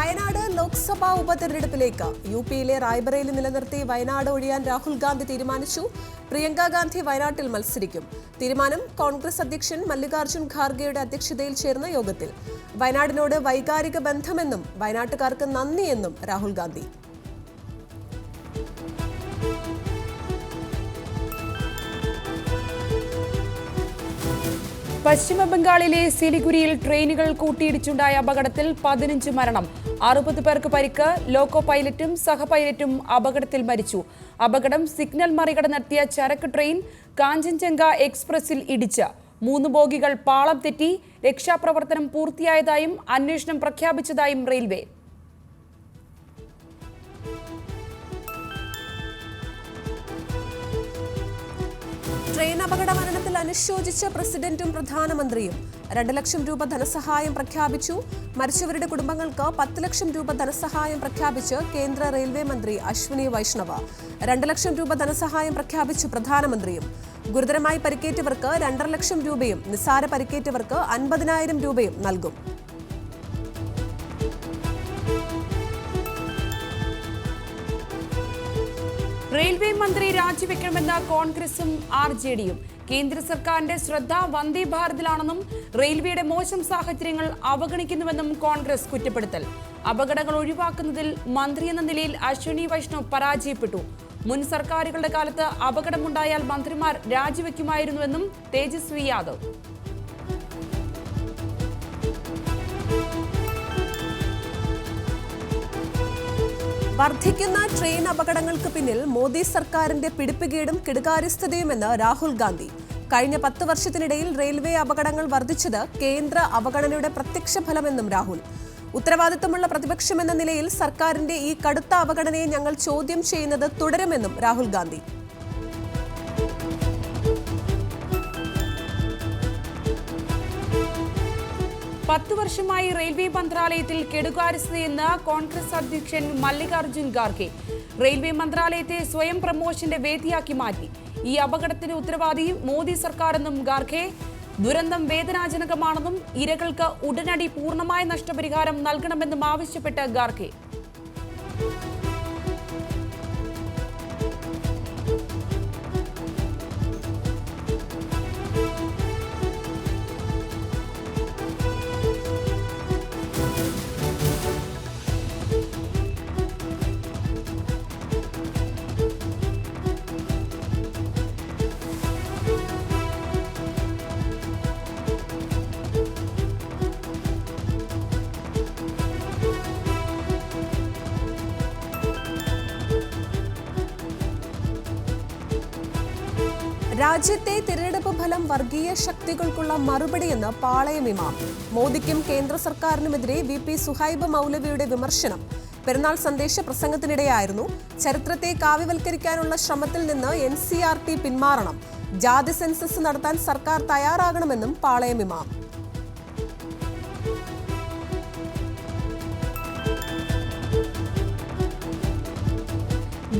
വയനാട് ലോക്സഭാ ഉപതെരഞ്ഞെടുപ്പിലേക്ക് യുപിയിലെ റായ്ബറേലി നിലനിർത്തി വയനാട് ഒഴിയാൻ രാഹുൽ ഗാന്ധി തീരുമാനിച്ചു. പ്രിയങ്ക ഗാന്ധി വയനാട്ടിൽ മത്സരിക്കും. തീരുമാനം കോൺഗ്രസ് അധ്യക്ഷൻ മല്ലികാർജ്ജുൻ ഖാർഗെയുടെ അധ്യക്ഷതയിൽ ചേർന്ന യോഗത്തിൽ. വയനാടിനോട് വൈകാരിക ബന്ധമെന്നും വയനാട്ടുകാർക്ക് നന്ദിയെന്നും രാഹുൽ ഗാന്ധി. പശ്ചിമബംഗാളിലെ സിലിഗുരിയിൽ ട്രെയിനുകൾ കൂട്ടിയിടിച്ചുണ്ടായ അപകടത്തിൽ 15 മരണം, 60 പേർക്ക് പരിക്ക്. ലോക്കോ പൈലറ്റും സഹപൈലറ്റും അപകടത്തിൽ മരിച്ചു. അപകടം സിഗ്നൽ മറികടന്നെത്തിയ ചരക്ക് ട്രെയിൻ കാഞ്ചൻജംഗ എക്സ്പ്രസിൽ ഇടിച്ച് 3 ബോഗികൾ പാളം തെറ്റി. രക്ഷാപ്രവർത്തനം പൂർത്തിയായതായും അന്വേഷണം പ്രഖ്യാപിച്ചതായും റെയിൽവേ. ട്രെയിൻ അപകട മരണത്തിൽ അനുശോചിച്ച പ്രസിഡന്റും പ്രധാനമന്ത്രിയും. 2 ലക്ഷം രൂപ ധനസഹായം പ്രഖ്യാപിച്ചു. മരിച്ചവരുടെ കുടുംബങ്ങൾക്ക് 10 ലക്ഷം രൂപ ധനസഹായം പ്രഖ്യാപിച്ച് കേന്ദ്ര റെയിൽവേ മന്ത്രി അശ്വിനി വൈഷ്ണവ. 2 ലക്ഷം രൂപ ധനസഹായം പ്രഖ്യാപിച്ചു പ്രധാനമന്ത്രിയും. ഗുരുതരമായി പരിക്കേറ്റവർക്ക് 2.5 ലക്ഷം രൂപയും നിസ്സാര പരിക്കേറ്റവർക്ക് 50,000 രൂപയും നൽകും. റെയിൽവേ മന്ത്രി രാജിവെക്കണമെന്ന് കോൺഗ്രസും RJD-യും. കേന്ദ്ര സർക്കാരിന്റെ ശ്രദ്ധ വന്ദേ ഭാരതിലാണെന്നും റെയിൽവേയുടെ മോശം സാഹചര്യങ്ങൾ അവഗണിക്കുന്നുവെന്നും കോൺഗ്രസ് കുറ്റപ്പെടുത്തൽ. അപകടങ്ങൾ ഒഴിവാക്കുന്നതിൽ മന്ത്രി എന്ന നിലയിൽ അശ്വിനി വൈഷ്ണവ് പരാജയപ്പെട്ടു. മുൻ സർക്കാരുകളുടെ കാലത്ത് അപകടമുണ്ടായാൽ മന്ത്രിമാർ രാജിവെക്കുമായിരുന്നുവെന്നും തേജസ്വി യാദവ്. വർദ്ധിക്കുന്ന ട്രെയിൻ അപകടങ്ങൾക്ക് പിന്നിൽ മോദി സർക്കാരിന്റെ പിടിപ്പുകേടും കെടുകാര്യസ്ഥതയുമെന്ന് രാഹുൽ ഗാന്ധി. കഴിഞ്ഞ 10 വർഷത്തിനിടയിൽ റെയിൽവേ അപകടങ്ങൾ വർദ്ധിച്ചത് കേന്ദ്ര അവഗണനയുടെ പ്രത്യക്ഷ ഫലമെന്നും രാഹുൽ. ഉത്തരവാദിത്തമുള്ള പ്രതിപക്ഷമെന്ന നിലയിൽ സർക്കാരിന്റെ ഈ കടുത്ത അവഗണനയെ ഞങ്ങൾ ചോദ്യം ചെയ്യുന്നത് തുടരുമെന്നും രാഹുൽ ഗാന്ധി. പത്ത് വർഷമായി റെയിൽവേ മന്ത്രാലയത്തിൽ കെടുകാര്യസ്ഥതയെന്ന് കോൺഗ്രസ് അധ്യക്ഷൻ മല്ലികാർജ്ജുൻ ഖാർഗെ. റെയിൽവേ മന്ത്രാലയത്തെ സ്വയം പ്രമോഷന്റെ വേദിയാക്കി മാറ്റി. ഈ അപകടത്തിന് ഉത്തരവാദി മോദി സർക്കാരെന്നും ഖാർഗെ. ദുരന്തം വേദനാജനകമാണെന്നും ഇരകൾക്ക് ഉടനടി പൂർണ്ണമായ നഷ്ടപരിഹാരം നൽകണമെന്നും ആവശ്യപ്പെട്ട് ഖാർഗെ. രാജ്യത്തെ തിരഞ്ഞെടുപ്പ് ഫലം വർഗീയ ശക്തികൾക്കുള്ള മറുപടിയെന്ന് പാളയം ഇമാം. മോദിക്കും കേന്ദ്ര സർക്കാരിനുമെതിരെ VP സുഹൈബ് മൗലവിയുടെ വിമർശനം. പെരുന്നാൾ സന്ദേശ പ്രസംഗത്തിനിടെയായിരുന്നു. ചരിത്രത്തെ കാവ്യവൽക്കരിക്കാനുള്ള ശ്രമത്തിൽ നിന്ന് NCERT പിന്മാറണം. ജാതി സെൻസസ് നടത്താൻ സർക്കാർ തയ്യാറാകണമെന്നും പാളയം ഇമാം.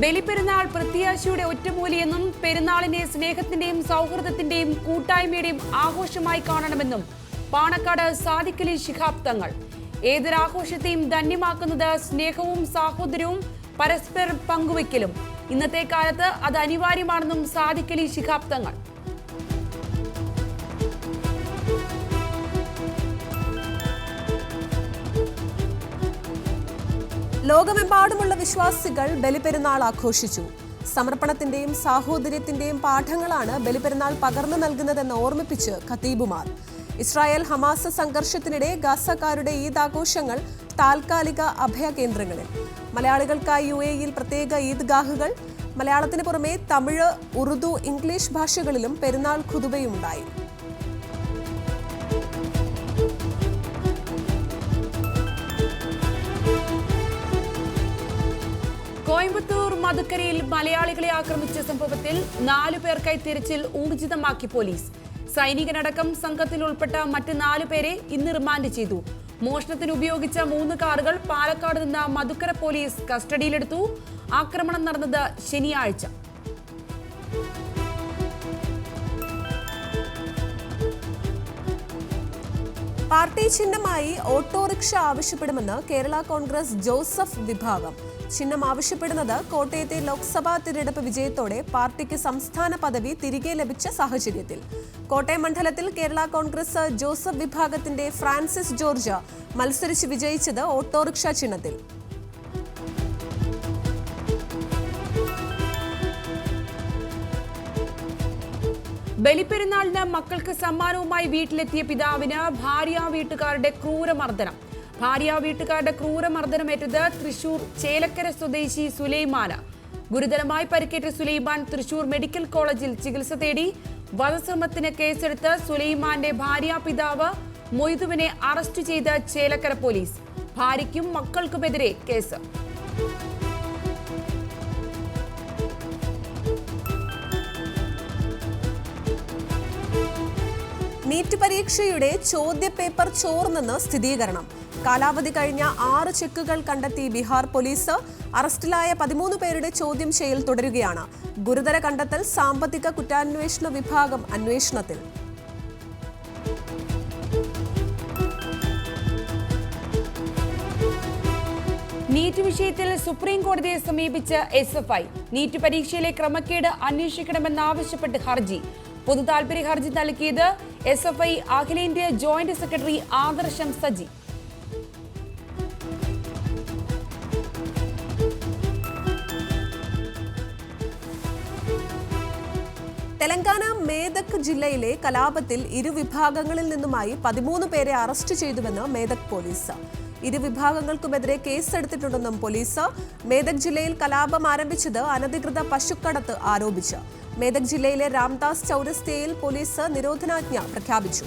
ബലിപ്പെരുന്നാൾ പ്രത്യാശയുടെ ഒറ്റമൂലിയെന്നും പെരുന്നാളിനെ സ്നേഹത്തിന്റെയും സൗഹൃദത്തിന്റെയും കൂട്ടായ്മയുടെയും ആഘോഷമായി കാണണമെന്നും പാണക്കാട് സാദിഖ് അലി ശിഹാബ് തങ്ങൾ. ഏതൊരാഘോഷത്തെയും ധന്യമാക്കുന്നത് സ്നേഹവും സാഹോദര്യവും പരസ്പരം പങ്കുവയ്ക്കലും. ഇന്നത്തെ കാലത്ത് അത് അനിവാര്യമാണെന്നും സാദിഖ് അലി ശിഹാബ് തങ്ങൾ. ലോകമെമ്പാടുമുള്ള വിശ്വാസികൾ ബലിപെരുന്നാൾ ആഘോഷിച്ചു. സമർപ്പണത്തിന്റെയും സാഹോദര്യത്തിന്റെയും പാഠങ്ങളാണ് ബലിപെരുന്നാൾ പകർന്നു നൽകുന്നതെന്ന് ഓർമ്മിപ്പിച്ച് ഖതീബുമാർ. ഇസ്രായേൽ ഹമാസ് സംഘർഷത്തിനിടെ ഗാസക്കാരുടെ ഈദ് ആഘോഷങ്ങൾ താൽക്കാലിക അഭയകേന്ദ്രങ്ങളിൽ. മലയാളികൾക്കായി UAE-യിൽ പ്രത്യേക ഈദ്ഗാഹുകൾ. മലയാളത്തിന് പുറമെ തമിഴ്, ഉറുദു, ഇംഗ്ലീഷ് ഭാഷകളിലും പെരുന്നാൾ ഖുതുബയുണ്ടായി. കോയമ്പത്തൂർ മധുക്കരയിൽ മലയാളികളെ ആക്രമിച്ച സംഭവത്തിൽ 4 പേർക്കായി തിരച്ചിൽ ഊർജിതമാക്കി പോലീസ്. സൈനികനടക്കം സംഘത്തിൽ ഉൾപ്പെട്ട മറ്റ് 4 പേരെ ഇന്ന് റിമാൻഡ് ചെയ്തു. മോഷണത്തിന് ഉപയോഗിച്ച 3 കാറുകൾ പാലക്കാട് നിന്ന് മധുക്കര പോലീസ് കസ്റ്റഡിയിലെടുത്തു. ആക്രമണം നടന്നത് ശനിയാഴ്ച. പാർട്ടി ചിഹ്നമായി ഓട്ടോറിക്ഷ ആവശ്യപ്പെടുമെന്ന് കേരള കോൺഗ്രസ് ജോസഫ് വിഭാഗം. ചിഹ്നം ആവശ്യപ്പെടുന്നത് കോട്ടയത്തെ ലോക്സഭാ തിരഞ്ഞെടുപ്പ് വിജയത്തോടെ പാർട്ടിക്ക് സംസ്ഥാന പദവി തിരികെ ലഭിച്ച സാഹചര്യത്തിൽ. കോട്ടയം മണ്ഡലത്തിൽ കേരള കോൺഗ്രസ് ജോസഫ് വിഭാഗത്തിന്റെ ഫ്രാൻസിസ് ജോർജ് മത്സരിച്ച് വിജയിച്ചത് ഓട്ടോറിക്ഷ ചിഹ്നത്തിൽ. ബലിപ്പെരുന്നാളിന് മക്കൾക്ക് സമ്മാനവുമായി വീട്ടിലെത്തിയ പിതാവിന് ഭാര്യ വീട്ടുകാരുടെ ക്രൂരമർദ്ദനമേറ്റത് തൃശൂർ ചേലക്കര സ്വദേശി സുലൈമാന്. ഗുരുതരമായി പരിക്കേറ്റ സുലൈമാൻ തൃശൂർ മെഡിക്കൽ കോളേജിൽ ചികിത്സ തേടി. വധശ്രമത്തിന് കേസെടുത്ത് സുലൈമാന്റെ ഭാര്യ പിതാവ് മൊയ്തുവിനെ അറസ്റ്റ് ചെയ്ത് ചേലക്കര പോലീസ്. ഭാര്യയ്ക്കും മക്കൾക്കുമെതിരെ കേസ്. നീറ്റ് പരീക്ഷയുടെ ചോദ്യപേപ്പർ ചോർന്നെന്ന് സ്ഥിരീകരണം. കാലാവധി കഴിഞ്ഞ 6 ചെക്കുകൾ കണ്ടെത്തി ബീഹാർ പോലീസ്. അറസ്റ്റിലായ 13 പേരുടെ ചോദ്യം ചെയ്യൽ തുടരുകയാണ്. ഗുരുതര കണ്ടെത്തൽ. സാമ്പത്തിക കുറ്റാന്വേഷണ വിഭാഗം അന്വേഷണത്തിൽ. നീറ്റ് വിഷയത്തിൽ സുപ്രീം കോടതിയെ സമീപിച്ച് SFI. നീറ്റ് പരീക്ഷയിലെ ക്രമക്കേട് അന്വേഷിക്കണമെന്നാവശ്യപ്പെട്ട് ഹർജി. പൊതുതാൽപര്യ ഹർജി നൽകിയത് SFI അഖിലേന്ത്യാ ജോയിന്റ് സെക്രട്ടറി ആദർശം സജി. തെലങ്കാന മേദക് ജില്ലയിലെ കലാപത്തിൽ ഇരുവിഭാഗങ്ങളിൽ നിന്നുമായി 13 പേരെ അറസ്റ്റ് ചെയ്തുവെന്ന് മേദക് പോലീസ്. ഇരുവിഭാഗങ്ങൾക്കുമെതിരെ കേസെടുത്തിട്ടുണ്ടെന്നും പോലീസ്. മേദക് ജില്ലയിൽ കലാപം ആരംഭിച്ചത് അനധികൃത പശുക്കടത്ത് ആരോപിച്ച്. മേദക് ജില്ലയിലെ രാംദാസ് ചൗരസ്തയിൽ പോലീസ് നിരോധനാജ്ഞ പ്രഖ്യാപിച്ചു.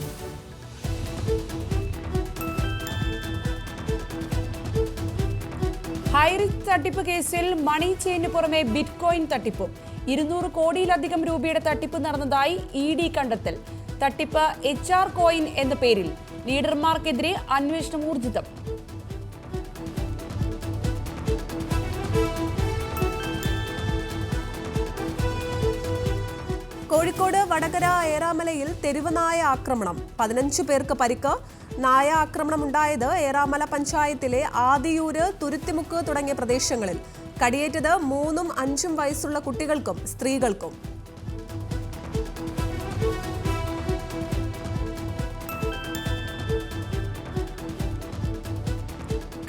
ഹൈറിസ്ക് തട്ടിപ്പ് കേസിൽ മണി ചെയിന് പുറമെ ബിറ്റ്കോയിൻ തട്ടിപ്പും. 200 കോടിയിലധികം രൂപയുടെ തട്ടിപ്പ് നടന്നതായി ED കണ്ടെത്തൽ. തട്ടിപ്പ് HR കോയിൻ എന്ന പേരിൽ. ലീഡർമാർക്കെതിരെ അന്വേഷണം ഊർജിതം. കോഴിക്കോട് വടകര ഏറാമലയിൽ തെരുവുനായ ആക്രമണം. 15 പേർക്ക് പരിക്ക്. നായ ആക്രമണമുണ്ടായത് ഏറാമല പഞ്ചായത്തിലെ ആദിയൂര്, തുരുത്തിമുക്ക് തുടങ്ങിയ പ്രദേശങ്ങളിൽ. കടിയേറ്റത് 3ഉം 5ഉം വയസ്സുള്ള കുട്ടികൾക്കും സ്ത്രീകൾക്കും.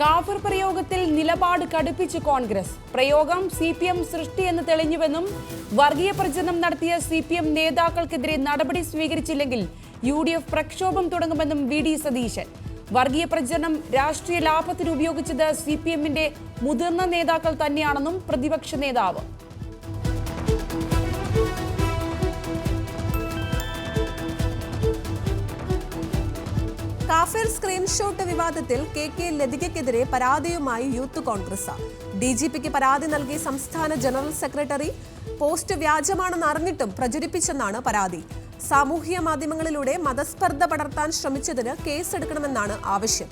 കാഫിർ പ്രയോഗത്തിൽ നിലപാട് കടുപ്പിച്ച് കോൺഗ്രസ്. പ്രയോഗം CPM സൃഷ്ടിയെന്ന് തെളിഞ്ഞുവെന്നും വർഗീയ പ്രചരണം നടത്തിയ CPM നേതാക്കൾക്കെതിരെ നടപടി സ്വീകരിച്ചില്ലെങ്കിൽ UDF പ്രക്ഷോഭം തുടങ്ങുമെന്നും VD സതീശൻ. വർഗീയ പ്രചരണം രാഷ്ട്രീയ ലാഭത്തിന് ഉപയോഗിച്ചത് CPMന്റെ മുതിർന്ന നേതാക്കൾ തന്നെയാണെന്നും പ്രതിപക്ഷ നേതാവ്. കാഫിർ സ്ക്രീൻഷോട്ട് വിവാദത്തിൽ KK ലതികയ്ക്കെതിരെ പരാതിയുമായി യൂത്ത് കോൺഗ്രസ്. DGPക്ക് പരാതി നൽകി സംസ്ഥാന ജനറൽ സെക്രട്ടറി. പോസ്റ്റ് വ്യാജമാണെന്ന് അറിഞ്ഞിട്ടും പ്രചരിപ്പിച്ചെന്നാണ് പരാതി. സാമൂഹ്യ മാധ്യമങ്ങളിലൂടെ മതസ്പർദ്ധ പടർത്താൻ ശ്രമിച്ചതിന് കേസെടുക്കണമെന്നാണ് ആവശ്യം.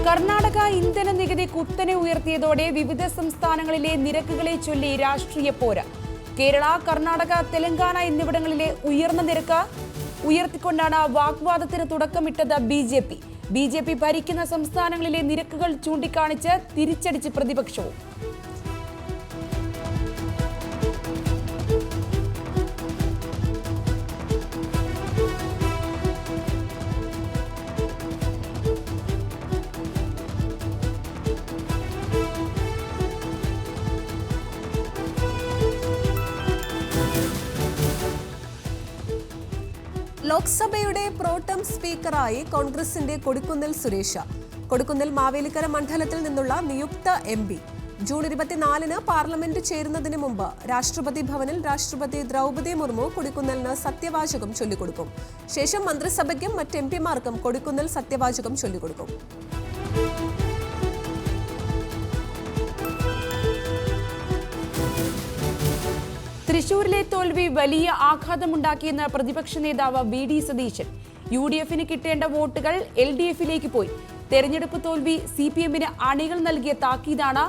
കർണാടക ഇന്ധന നികുതി കുത്തനെ ഉയർത്തിയതോടെ വിവിധ സംസ്ഥാനങ്ങളിലെ നിരക്കുകളെ ചൊല്ലി രാഷ്ട്രീയ പോര്. കേരള, കർണാടക, തെലങ്കാന എന്നിവിടങ്ങളിലെ ഉയർന്ന നിരക്ക് ഉയർത്തിക്കൊണ്ടാണ് വാഗ്വാദത്തിന് തുടക്കമിട്ടത് BJP ഭരിക്കുന്ന സംസ്ഥാനങ്ങളിലെ നിരക്കുകൾ ചൂണ്ടിക്കാണിച്ച് തിരിച്ചടിച്ച് പ്രതിപക്ഷവും. ലോക്സഭയുടെ പ്രോട്ടം സ്പീക്കറായി കോൺഗ്രസിന്റെ കൊടിക്കുന്നിൽ സുരേഷ്. കൊടിക്കുന്നിൽ മാവേലിക്കര മണ്ഡലത്തിൽ നിന്നുള്ള നിയുക്ത MP. ജൂൺ 24-ന് പാർലമെന്റ് ചേരുന്നതിന് മുമ്പ് രാഷ്ട്രപതി ഭവനിൽ രാഷ്ട്രപതി ദ്രൗപദി മുർമു കൊടിക്കുന്നിലിന് സത്യവാചകം ചൊല്ലിക്കൊടുക്കും. ശേഷം മന്ത്രിസഭയ്ക്കും മറ്റ് MP-മാർക്കും കൊടിക്കുന്നിൽ സത്യവാചകം ചൊല്ലിക്കൊടുക്കും. തൃശൂരിലെ തോൽവി വലിയ ആഘാതമുണ്ടാക്കിയെന്ന് പ്രതിപക്ഷ നേതാവ് VD സതീശൻ. UDFന് കിട്ടേണ്ട വോട്ടുകൾ LDFിലേക്ക് പോയി. തെരഞ്ഞെടുപ്പ് തോൽവി CPMന് അണികൾ നൽകിയ താക്കീതാണ്.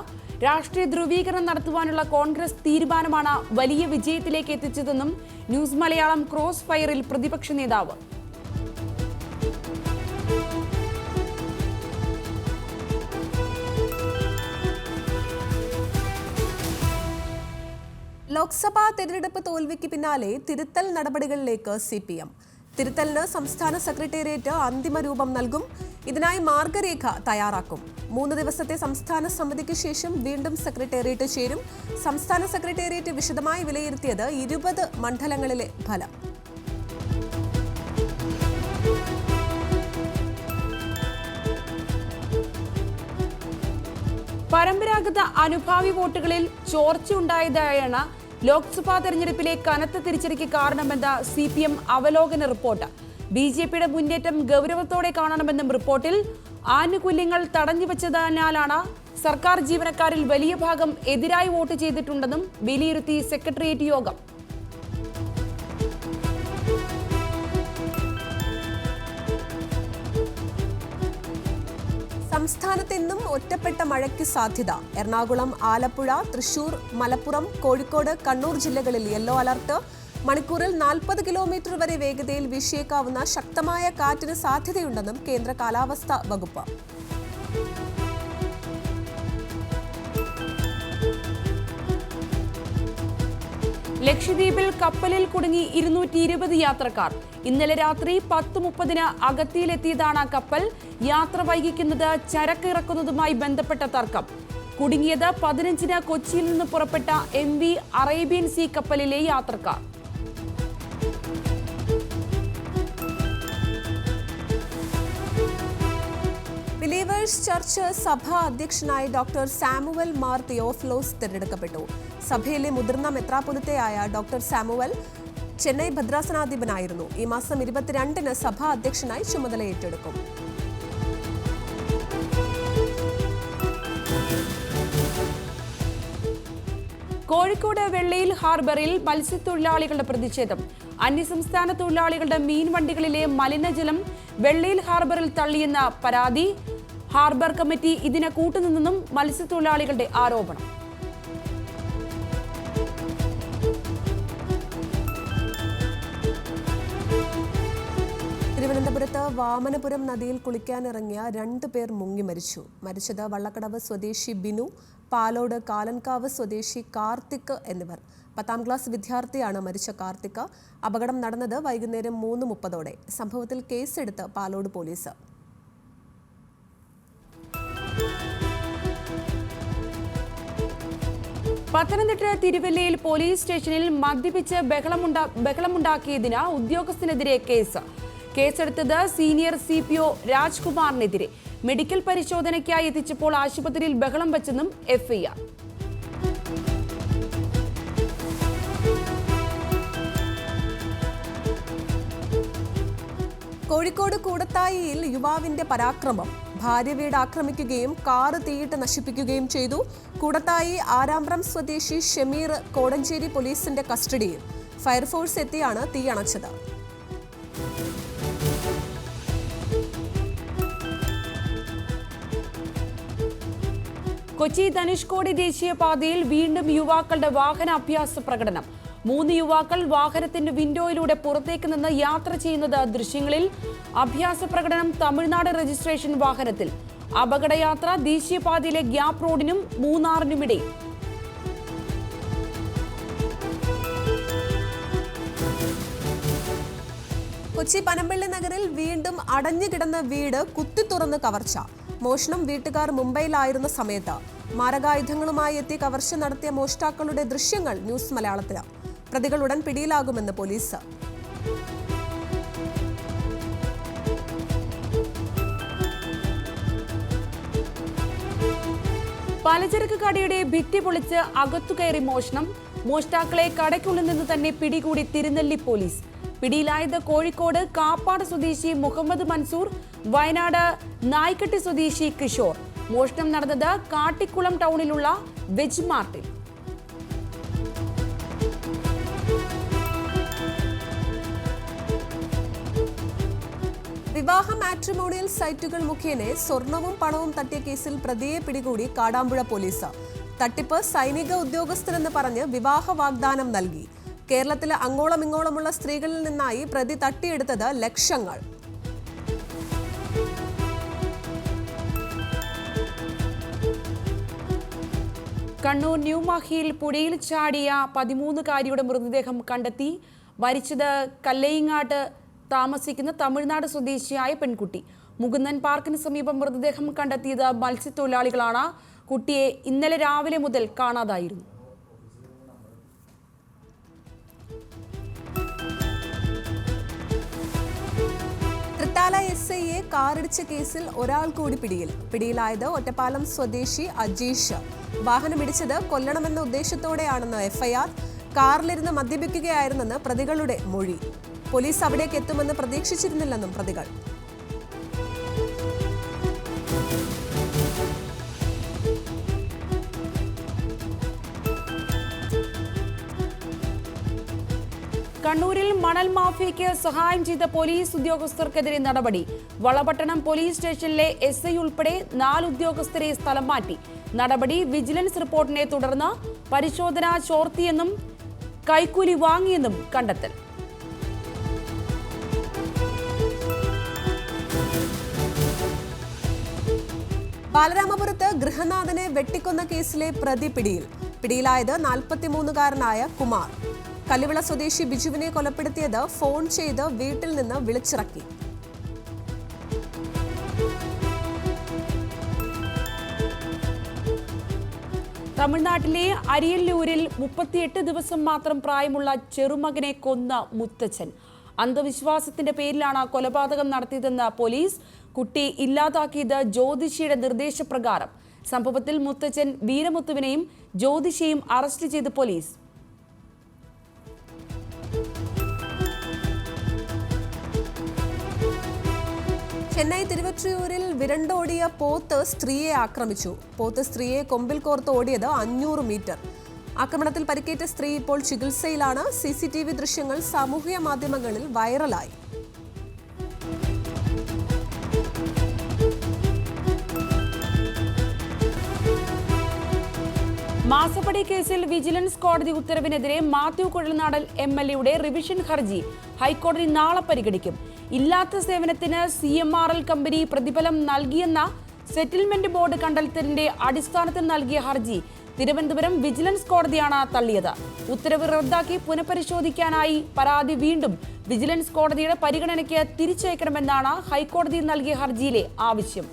രാഷ്ട്രീയ ധ്രുവീകരണം നടത്തുവാനുള്ള കോൺഗ്രസ് തീരുമാനമാണ് വലിയ വിജയത്തിലേക്ക് എത്തിച്ചതെന്നും ന്യൂസ് മലയാളം ക്രോസ് ഫയറിൽ പ്രതിപക്ഷ നേതാവ്. ലോക്സഭാ തെരഞ്ഞെടുപ്പ് തോൽവിക്ക് പിന്നാലെ തിരുത്തൽ നടപടികളിലേക്ക് CPM. തിരുത്തലിന് സംസ്ഥാന സെക്രട്ടേറിയറ്റ് അന്തിമ രൂപം നൽകും. ഇതിനായി മാർഗരേഖ തയ്യാറാക്കും. 3 ദിവസത്തെ സംസ്ഥാന സമിതിക്ക് ശേഷം വീണ്ടും സെക്രട്ടേറിയറ്റ് ചേരും. സംസ്ഥാന സെക്രട്ടേറിയറ്റ് വിശദമായി വിലയിരുത്തിയത് 20 മണ്ഡലങ്ങളിലെ ഫലം. പരമ്പരാഗത അനുഭാവി വോട്ടുകളിൽ ചോർച്ചയുണ്ടായതായാണ് ലോക്സഭാ തെരഞ്ഞെടുപ്പിലെ കനത്ത തിരിച്ചടിക്ക് കാരണമെന്ന CPM അവലോകന റിപ്പോർട്ട്. BJPയുടെ മുന്നേറ്റം ഗൗരവത്തോടെ കാണണമെന്നും റിപ്പോർട്ടിൽ ആനുകൂല്യങ്ങൾ തടഞ്ഞുവച്ചതിനാലാണ് സർക്കാർ ജീവനക്കാരിൽ വലിയ ഭാഗം എതിരായി വോട്ട് ചെയ്തിട്ടുണ്ടെന്നും വിലയിരുത്തി സെക്രട്ടേറിയറ്റ് യോഗം. സംസ്ഥാനത്തെന്നും ഒറ്റപ്പെട്ട മഴയ്ക്ക് സാധ്യത. എറണാകുളം, ആലപ്പുഴ, തൃശൂർ, മലപ്പുറം, കോഴിക്കോട്, കണ്ണൂർ ജില്ലകളിൽ യെല്ലോ അലർട്ട്. മണിക്കൂറിൽ 40 കിലോമീറ്റർ വരെ വേഗതയിൽ വീശിയേക്കാവുന്ന ശക്തമായ കാറ്റിന് സാധ്യതയുണ്ടെന്നും കേന്ദ്ര കാലാവസ്ഥാ വകുപ്പ്. ലക്ഷദ്വീപിൽ കപ്പലിൽ കുടുങ്ങി 220 യാത്രക്കാർ. ഇന്നലെ രാത്രി 10:30 അഗത്തിയിലെത്തിയതാണ് കപ്പൽ. യാത്ര വൈകിക്കുന്നത് ചരക്ക് ഇറക്കുന്നതുമായി ബന്ധപ്പെട്ട തർക്കം. കുടുങ്ങിയത് 15 കൊച്ചിയിൽ നിന്ന് പുറപ്പെട്ട MV അറേബ്യൻ സീ കപ്പലിലെ യാത്രക്കാർ. ബിലീവേഴ്സ് ചർച്ച് സഭാ അധ്യക്ഷനായി ഡോക്ടർ സാമുവൽ മാർ തിയോഫിലോസ് തിരഞ്ഞെടുക്കപ്പെട്ടു. സഭയിലെ മുതിർന്ന മെത്രാപ്പൊലിത്തയായ ഡോക്ടർ സാമുവൽ ചെന്നൈ ഭദ്രാസനാധിപനായിരുന്നു. ഈ മാസം 22-ന് സഭാ അധ്യക്ഷനായി ചുമതല ഏറ്റെടുക്കും. കോഴിക്കോട് വെള്ളയിൽ ഹാർബറിൽ മത്സ്യത്തൊഴിലാളികളുടെ പ്രതിഷേധം. അന്യസംസ്ഥാന തൊഴിലാളികളുടെ മീൻ വണ്ടികളിലെ മലിനജലം വെള്ളയിൽ ഹാർബറിൽ തള്ളിയെന്ന പരാതി. ഹാർബർ കമ്മിറ്റി ഇതിന് കൂട്ടുനിന്നെന്നും മത്സ്യത്തൊഴിലാളികളുടെ ആരോപണം. തിരുവനന്തപുരത്ത് വാമനപുരം നദിയിൽ കുളിക്കാനിറങ്ങിയ 2 പേർ മുങ്ങി മരിച്ചു. മരിച്ചത് വള്ളക്കടവ് സ്വദേശി ബിനു, പാലോട് കാലൻകാവ് സ്വദേശി കാർത്തിക് എന്നിവർ. 10ാം ക്ലാസ് വിദ്യാർത്ഥിയാണ് മരിച്ച കാർത്തിക്. അപകടം നടന്നത് വൈകുന്നേരം 3:30-ഓടെ. സംഭവത്തിൽ കേസെടുത്ത് പാലോട് പോലീസ്. പത്തനംതിട്ട തിരുവല്ലയിൽ പോലീസ് സ്റ്റേഷനിൽ മദ്യപിച്ച് ബഹളമുണ്ടാക്കിയതിന് ഉദ്യോഗസ്ഥനെതിരെ കേസെടുത്തത് സീനിയർ CPO രാജ്കുമാറിനെതിരെ. മെഡിക്കൽ പരിശോധനയ്ക്കായി എത്തിച്ചപ്പോൾ ആശുപത്രിയിൽ ബഹളം വെച്ചെന്നും FIR. കോഴിക്കോട് കൂടത്തായിയിൽ യുവാവിന്റെ പരാക്രമം. ഭാര്യ വീട് ആക്രമിക്കുകയും കാറ് തീയിട്ട് നശിപ്പിക്കുകയും ചെയ്തു. കൂടത്തായി ആരാമ്പ്രം സ്വദേശി ഷമീർ കോടഞ്ചേരി പോലീസിന്റെ കസ്റ്റഡിയിൽ. ഫയർഫോഴ്സ് എത്തിയാണ് തീയണച്ചത്. കൊച്ചി ധനുഷ്കോടി ദേശീയപാതയിൽ വീണ്ടും യുവാക്കളുടെ വാഹന അഭ്യാസ പ്രകടനം. 3 യുവാക്കൾ വാഹനത്തിന്റെ വിൻഡോയിലൂടെ പുറത്തേക്ക് നിന്ന് യാത്ര ചെയ്യുന്നത് ദൃശ്യങ്ങളിൽ. അഭ്യാസ പ്രകടനം തമിഴ്നാട് രജിസ്ട്രേഷൻ വാഹനത്തിൽ. അപകടയാത്ര ദേശീയപാതയിലെ ഗ്യാപ് റോഡിനും മൂന്നാറിനുമിടയിൽ. കൊച്ചി പനമ്പള്ളി നഗറിൽ വീണ്ടും അടഞ്ഞുകിടന്ന വീട് കുത്തിത്തുറന്ന് കവർച്ച. മോഷണം വീട്ടുകാർ മുംബൈയിലായിരുന്ന സമയത്ത്. മാരകായുധങ്ങളുമായി എത്തി കവർച്ച നടത്തിയ മോഷ്ടാക്കളുടെ ദൃശ്യങ്ങൾ ന്യൂസ് മലയാളത്തിന്. പ്രതികൾ ഉടൻ പിടിയിലാകുമെന്ന് പോലീസ്. പലചരക്ക് കടയുടെ ഭിത്തി പൊളിച്ച് അകത്തുകയറി മോഷണം. മോഷ്ടാക്കളെ കടയ്ക്കുള്ളിൽ നിന്ന് തന്നെ പിടികൂടി തിരുനെല്ലി പോലീസ്. പിടിയിലായത് കോഴിക്കോട് കാപ്പാട് സ്വദേശി മുഹമ്മദ് മൻസൂർ, വയനാട് നായ്ക്കട്ടി സ്വദേശി കിഷോർ. മോഷണം നടന്നത് കാട്ടിക്കുളം ടൗണിലുള്ള വെജ് മാർട്ടിൽ. വിവാഹ മാട്രിമോണിയൽ സൈറ്റുകൾ മുഖേന സ്വർണവും പണവും തട്ടിയ കേസിൽ പ്രതിയെ പിടികൂടി കാടാമ്പുഴ പോലീസ്. തട്ടിപ്പ് സൈനിക ഉദ്യോഗസ്ഥനെന്ന് പറഞ്ഞ് വിവാഹ വാഗ്ദാനം നൽകി. കേരളത്തിലെ അങ്ങോളം ഇങ്ങോളമുള്ള സ്ത്രീകളിൽ നിന്നായി പ്രതി തട്ടിയെടുത്തത് ലക്ഷങ്ങൾ. കണ്ണൂർ ന്യൂമാഹിയിൽ പുഴയിൽ ചാടിയ 13-കാരിയുടെ മൃതദേഹം കണ്ടെത്തി. മരിച്ചത് കല്ലയിങ്ങാട്ട് താമസിക്കുന്ന തമിഴ്നാട് സ്വദേശിയായ പെൺകുട്ടി. മുകുന്ദൻ പാർക്കിന് സമീപം മൃതദേഹം കണ്ടെത്തിയത് മത്സ്യത്തൊഴിലാളികളാണ്. കുട്ടിയെ ഇന്നലെ രാവിലെ മുതൽ കാണാതായിരുന്നു. തൃത്താല SIയെ കാറിടിച്ച കേസിൽ ഒരാൾ കൂടി പിടിയിലായത് ഒറ്റപ്പാലം സ്വദേശി അജീഷ്. വാഹനമിടിച്ചത് കൊല്ലണമെന്ന ഉദ്ദേശത്തോടെയാണെന്ന് FIR. കാറിലിരുന്ന് മദ്യപിക്കുകയായിരുന്നെന്ന് പ്രതികളുടെ മൊഴി. പോലീസ് അവിടേക്ക് എത്തുമെന്ന് പ്രതീക്ഷിച്ചിരുന്നില്ലെന്നും പ്രതികൾ. കണ്ണൂരിൽ മണൽ മാഫിയയ്ക്ക് സഹായം ചെയ്ത പോലീസ് ഉദ്യോഗസ്ഥർക്കെതിരെ നടപടി. വളപട്ടണം പോലീസ് സ്റ്റേഷനിലെ SI ഉൾപ്പെടെ 4 ഉദ്യോഗസ്ഥരെ സ്ഥലം മാറ്റി. നടപടി വിജിലൻസ് റിപ്പോർട്ടിനെ തുടർന്ന് പരിശോധന ചോർത്തിയെന്നും കൈക്കൂലി വാങ്ങിയെന്നും കണ്ടെത്തൽ. ബാലരാമപുരത്ത് ഗൃഹനാഥനെ വെട്ടിക്കൊന്ന കേസിലെ പ്രതി പിടിയിലായത് 43-കാരനായ കുമാർ. കല്ലുവിള സ്വദേശി ബിജുവിനെ കൊലപ്പെടുത്തിയത് ഫോൺ ചെയ്ത് വീട്ടിൽ നിന്ന് വിളിച്ചിറക്കി. തമിഴ്നാട്ടിലെ അരിയല്ലൂരിൽ 38 ദിവസം മാത്രം പ്രായമുള്ള ചെറുമകനെ കൊന്ന മുത്തച്ഛൻ. അന്ധവിശ്വാസത്തിന്റെ പേരിലാണ് കൊലപാതകം നടത്തിയതെന്ന് പോലീസ്. കുട്ടി ഇല്ലാതാക്കിയത് ജ്യോതിഷിയുടെ നിർദ്ദേശപ്രകാരം. സംഭവത്തിൽ മുത്തച്ഛൻ വീരമുത്തുവിനെയും ജ്യോതിഷിയെയും അറസ്റ്റ് ചെയ്ത് പോലീസ്. ചെന്നൈ തിരുവൊற்றிയൂരിൽ വിരണ്ടോടിയ പോത്ത് സ്ത്രീയെ ആക്രമിച്ചു. പോത്ത് സ്ത്രീയെ കൊമ്പിൽ കോർത്ത് ഓടിയത് 500 മീറ്റർ. ആക്രമണത്തിൽ പരിക്കേറ്റ സ്ത്രീ ഇപ്പോൾ ചികിത്സയിലാണ്. CCTV ദൃശ്യങ്ങൾ സാമൂഹിക മാധ്യമങ്ങളിൽ വൈറലായി. മാസപ്പടി കേസിൽ വിജിലൻസ് കോടതി ഉത്തരവിനെതിരെ മാത്യു കുഴൽനാടൻ MLAയുടെ റിവിഷൻ ഹർജി ഹൈക്കോടതി നാളെ പരിഗണിക്കും. ഇല്ലാത്ത സേവനത്തിന് CMRL കമ്പനി പ്രതിഫലം നൽകിയെന്ന സെറ്റിൽമെന്റ് ബോർഡ് കണ്ടെത്തലിന്റെ അടിസ്ഥാനത്തിൽ നൽകിയ ഹർജി തിരുവനന്തപുരം വിജിലൻസ് കോടതിയാണ് തള്ളിയത്. ഉത്തരവ് റദ്ദാക്കി പുനഃപരിശോധിക്കാനായി പരാതി വീണ്ടും വിജിലൻസ് കോടതിയുടെ പരിഗണനയ്ക്ക് തിരിച്ചയക്കണമെന്നാണ് ഹൈക്കോടതി നൽകിയ ഹർജിയിലെ ആവശ്യം.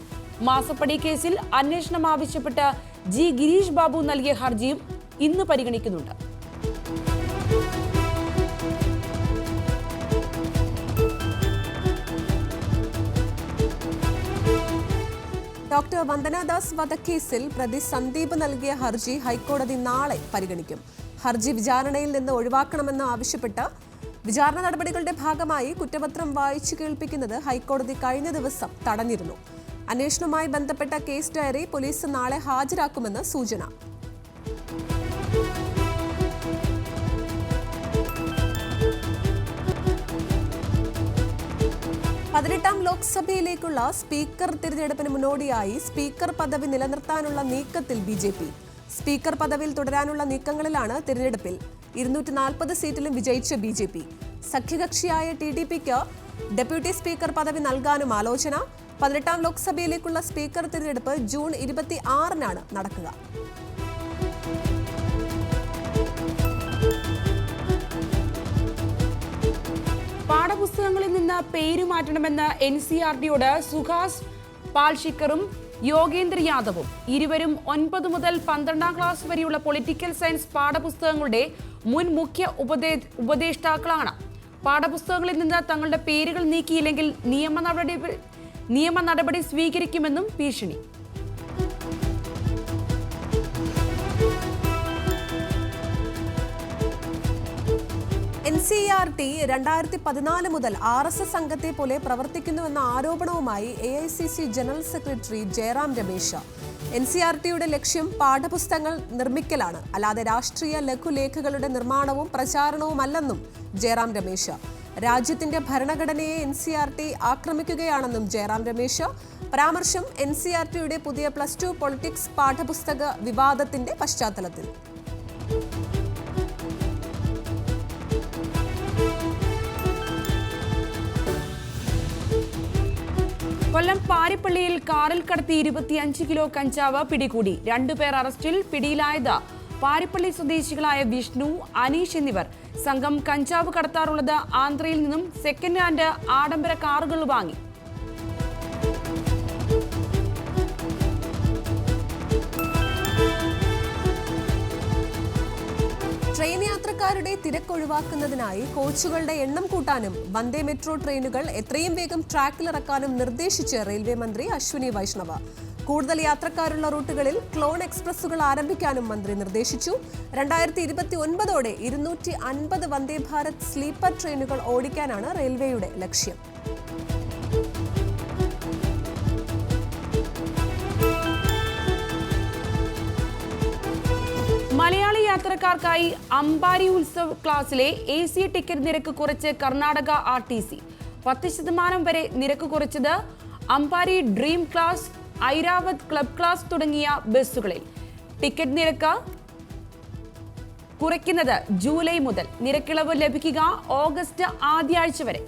മാസപ്പടി കേസിൽ അന്വേഷണം ആവശ്യപ്പെട്ട് G. ഗിരീഷ് ബാബു നൽകിയ ഹർജിയും ഇന്ന് പരിഗണിക്കുന്നുണ്ട്. ഡോക്ടർ വന്ദനാദാസ് വധക്കേസിൽ പ്രതി സന്ദീപ് നൽകിയ ഹർജി ഹൈക്കോടതി നാളെ പരിഗണിക്കും. ഹർജി വിചാരണയിൽ നിന്ന് ഒഴിവാക്കണമെന്ന് ആവശ്യപ്പെട്ട് വിചാരണ നടപടികളുടെ ഭാഗമായി കുറ്റപത്രം വായിച്ചു കേൾപ്പിക്കുന്നത് ഹൈക്കോടതി കഴിഞ്ഞ ദിവസം തടഞ്ഞിരുന്നു. അന്വേഷണവുമായി ബന്ധപ്പെട്ട കേസ് ഡയറി പോലീസ് നാളെ ഹാജരാക്കുമെന്ന് സൂചന. പതിനെട്ടാം ലോക്സഭയിലേക്കുള്ള സ്പീക്കർ തിരഞ്ഞെടുപ്പിന് മുന്നോടിയായി സ്പീക്കർ പദവി നിലനിർത്താനുള്ള നീക്കത്തിൽ BJP. സ്പീക്കർ പദവിയിൽ തുടരാനുള്ള നീക്കങ്ങളിലാണ് തിരഞ്ഞെടുപ്പിൽ. 240 സീറ്റിലും വിജയിച്ച BJP. സഖ്യകക്ഷിയായ TDPക്ക് ഡെപ്യൂട്ടി സ്പീക്കർ പദവി നൽകാനും ആലോചന. 18-ാം ലോക്സഭയിലേക്കുള്ള സ്പീക്കർ തിരഞ്ഞെടുപ്പ് ജൂൺ 26-നാണ് നടക്കുക. പാഠപുസ്തകങ്ങളിൽ നിന്ന് പേര് മാറ്റണമെന്ന് NCERTയോട് സുഹാസ് പാൽഷിക്കറും യോഗേന്ദ്ര യാദവും. ഇരുവരും 9 മുതൽ 12-ാം ക്ലാസ് വരെയുള്ള പൊളിറ്റിക്കൽ സയൻസ് പാഠപുസ്തകങ്ങളുടെ മുൻ മുഖ്യ ഉപദേഷ്ടാക്കളാണ്. പാഠപുസ്തകങ്ങളിൽ നിന്ന് തങ്ങളുടെ പേരുകൾ നീക്കിയില്ലെങ്കിൽ നിയമ നടപടി സ്വീകരിക്കുമെന്നും ഭീഷണി. NCERT 2014 മുതൽ RSS സംഘത്തെ പോലെ പ്രവർത്തിക്കുന്നുവെന്ന ആരോപണവുമായി AICC general secretary Jairam Ramesh. NCERTയുടെ ലക്ഷ്യം പാഠപുസ്തകങ്ങൾ നിർമ്മിക്കലാണ്, അല്ലാതെ രാഷ്ട്രീയ ലഘുലേഖകളുടെ നിർമ്മാണവും പ്രചാരണവുമല്ലെന്നും ജയറാം രമേശ്. രാജ്യത്തിന്റെ ഭരണഘടനയെ NCERT ആക്രമിക്കുകയാണെന്നും ജയറാം രമേശ്. പരാമർശം NCERTയുടെ പുതിയ +2 പൊളിറ്റിക്സ് പാഠപുസ്തക വിവാദത്തിന്റെ പശ്ചാത്തലത്തിൽ. കൊല്ലം പാരിപ്പള്ളിയിൽ കാറിൽ കടത്തി 25 കിലോ കഞ്ചാവ് പിടികൂടി. 2 പേർ അറസ്റ്റിൽ. പിടിയിലായത് പാരിപ്പള്ളി സ്വദേശികളായ വിഷ്ണു, അനീഷ് എന്നിവർ. സംഘം കഞ്ചാവ് കടത്താറുള്ളത് ആന്ധ്രയിൽ നിന്നും സെക്കൻഡ് ഹാൻഡ് ആഡംബര കാറുകൾ വാങ്ങി. ട്രെയിൻ യാത്രക്കാരുടെ തിരക്കൊഴിവാക്കുന്നതിനായി കോച്ചുകളുടെ എണ്ണം കൂട്ടാനും വന്ദേ മെട്രോ ട്രെയിനുകൾ എത്രയും വേഗം ട്രാക്കിലിറക്കാനും നിർദ്ദേശിച്ച് റെയിൽവേ മന്ത്രി അശ്വിനി വൈഷ്ണവ. കൂടുതൽ യാത്രക്കാരുള്ള റൂട്ടുകളിൽ ക്ലോൺ എക്സ്പ്രസുകൾ ആരംഭിക്കാനും മന്ത്രി നിർദ്ദേശിച്ചു. 2029ഓടെ 250 വന്ദേ ഭാരത് സ്ലീപ്പർ ട്രെയിനുകൾ ഓടിക്കാനാണ് റെയിൽവേയുടെ ലക്ഷ്യം. മലയാളി യാത്രക്കാർക്കായി അമ്പാരി ഉത്സവ് ക്ലാസ്സിലെ AC ടിക്കറ്റ് നിരക്ക് കുറച്ച് കർണാടക RTC. 10% വരെ നിരക്ക് കുറച്ചത് Ambari dream class, Airavat club class തുടങ്ങിയ ബസ്സുകളിൽ. ടിക്കറ്റ് നിരക്ക് കുറയ്ക്കുന്നത് ജൂലൈ മുതൽ. നിരക്കിളവ് ലഭിക്കുക ഓഗസ്റ്റ് ആദ്യാഴ്ച വരെ.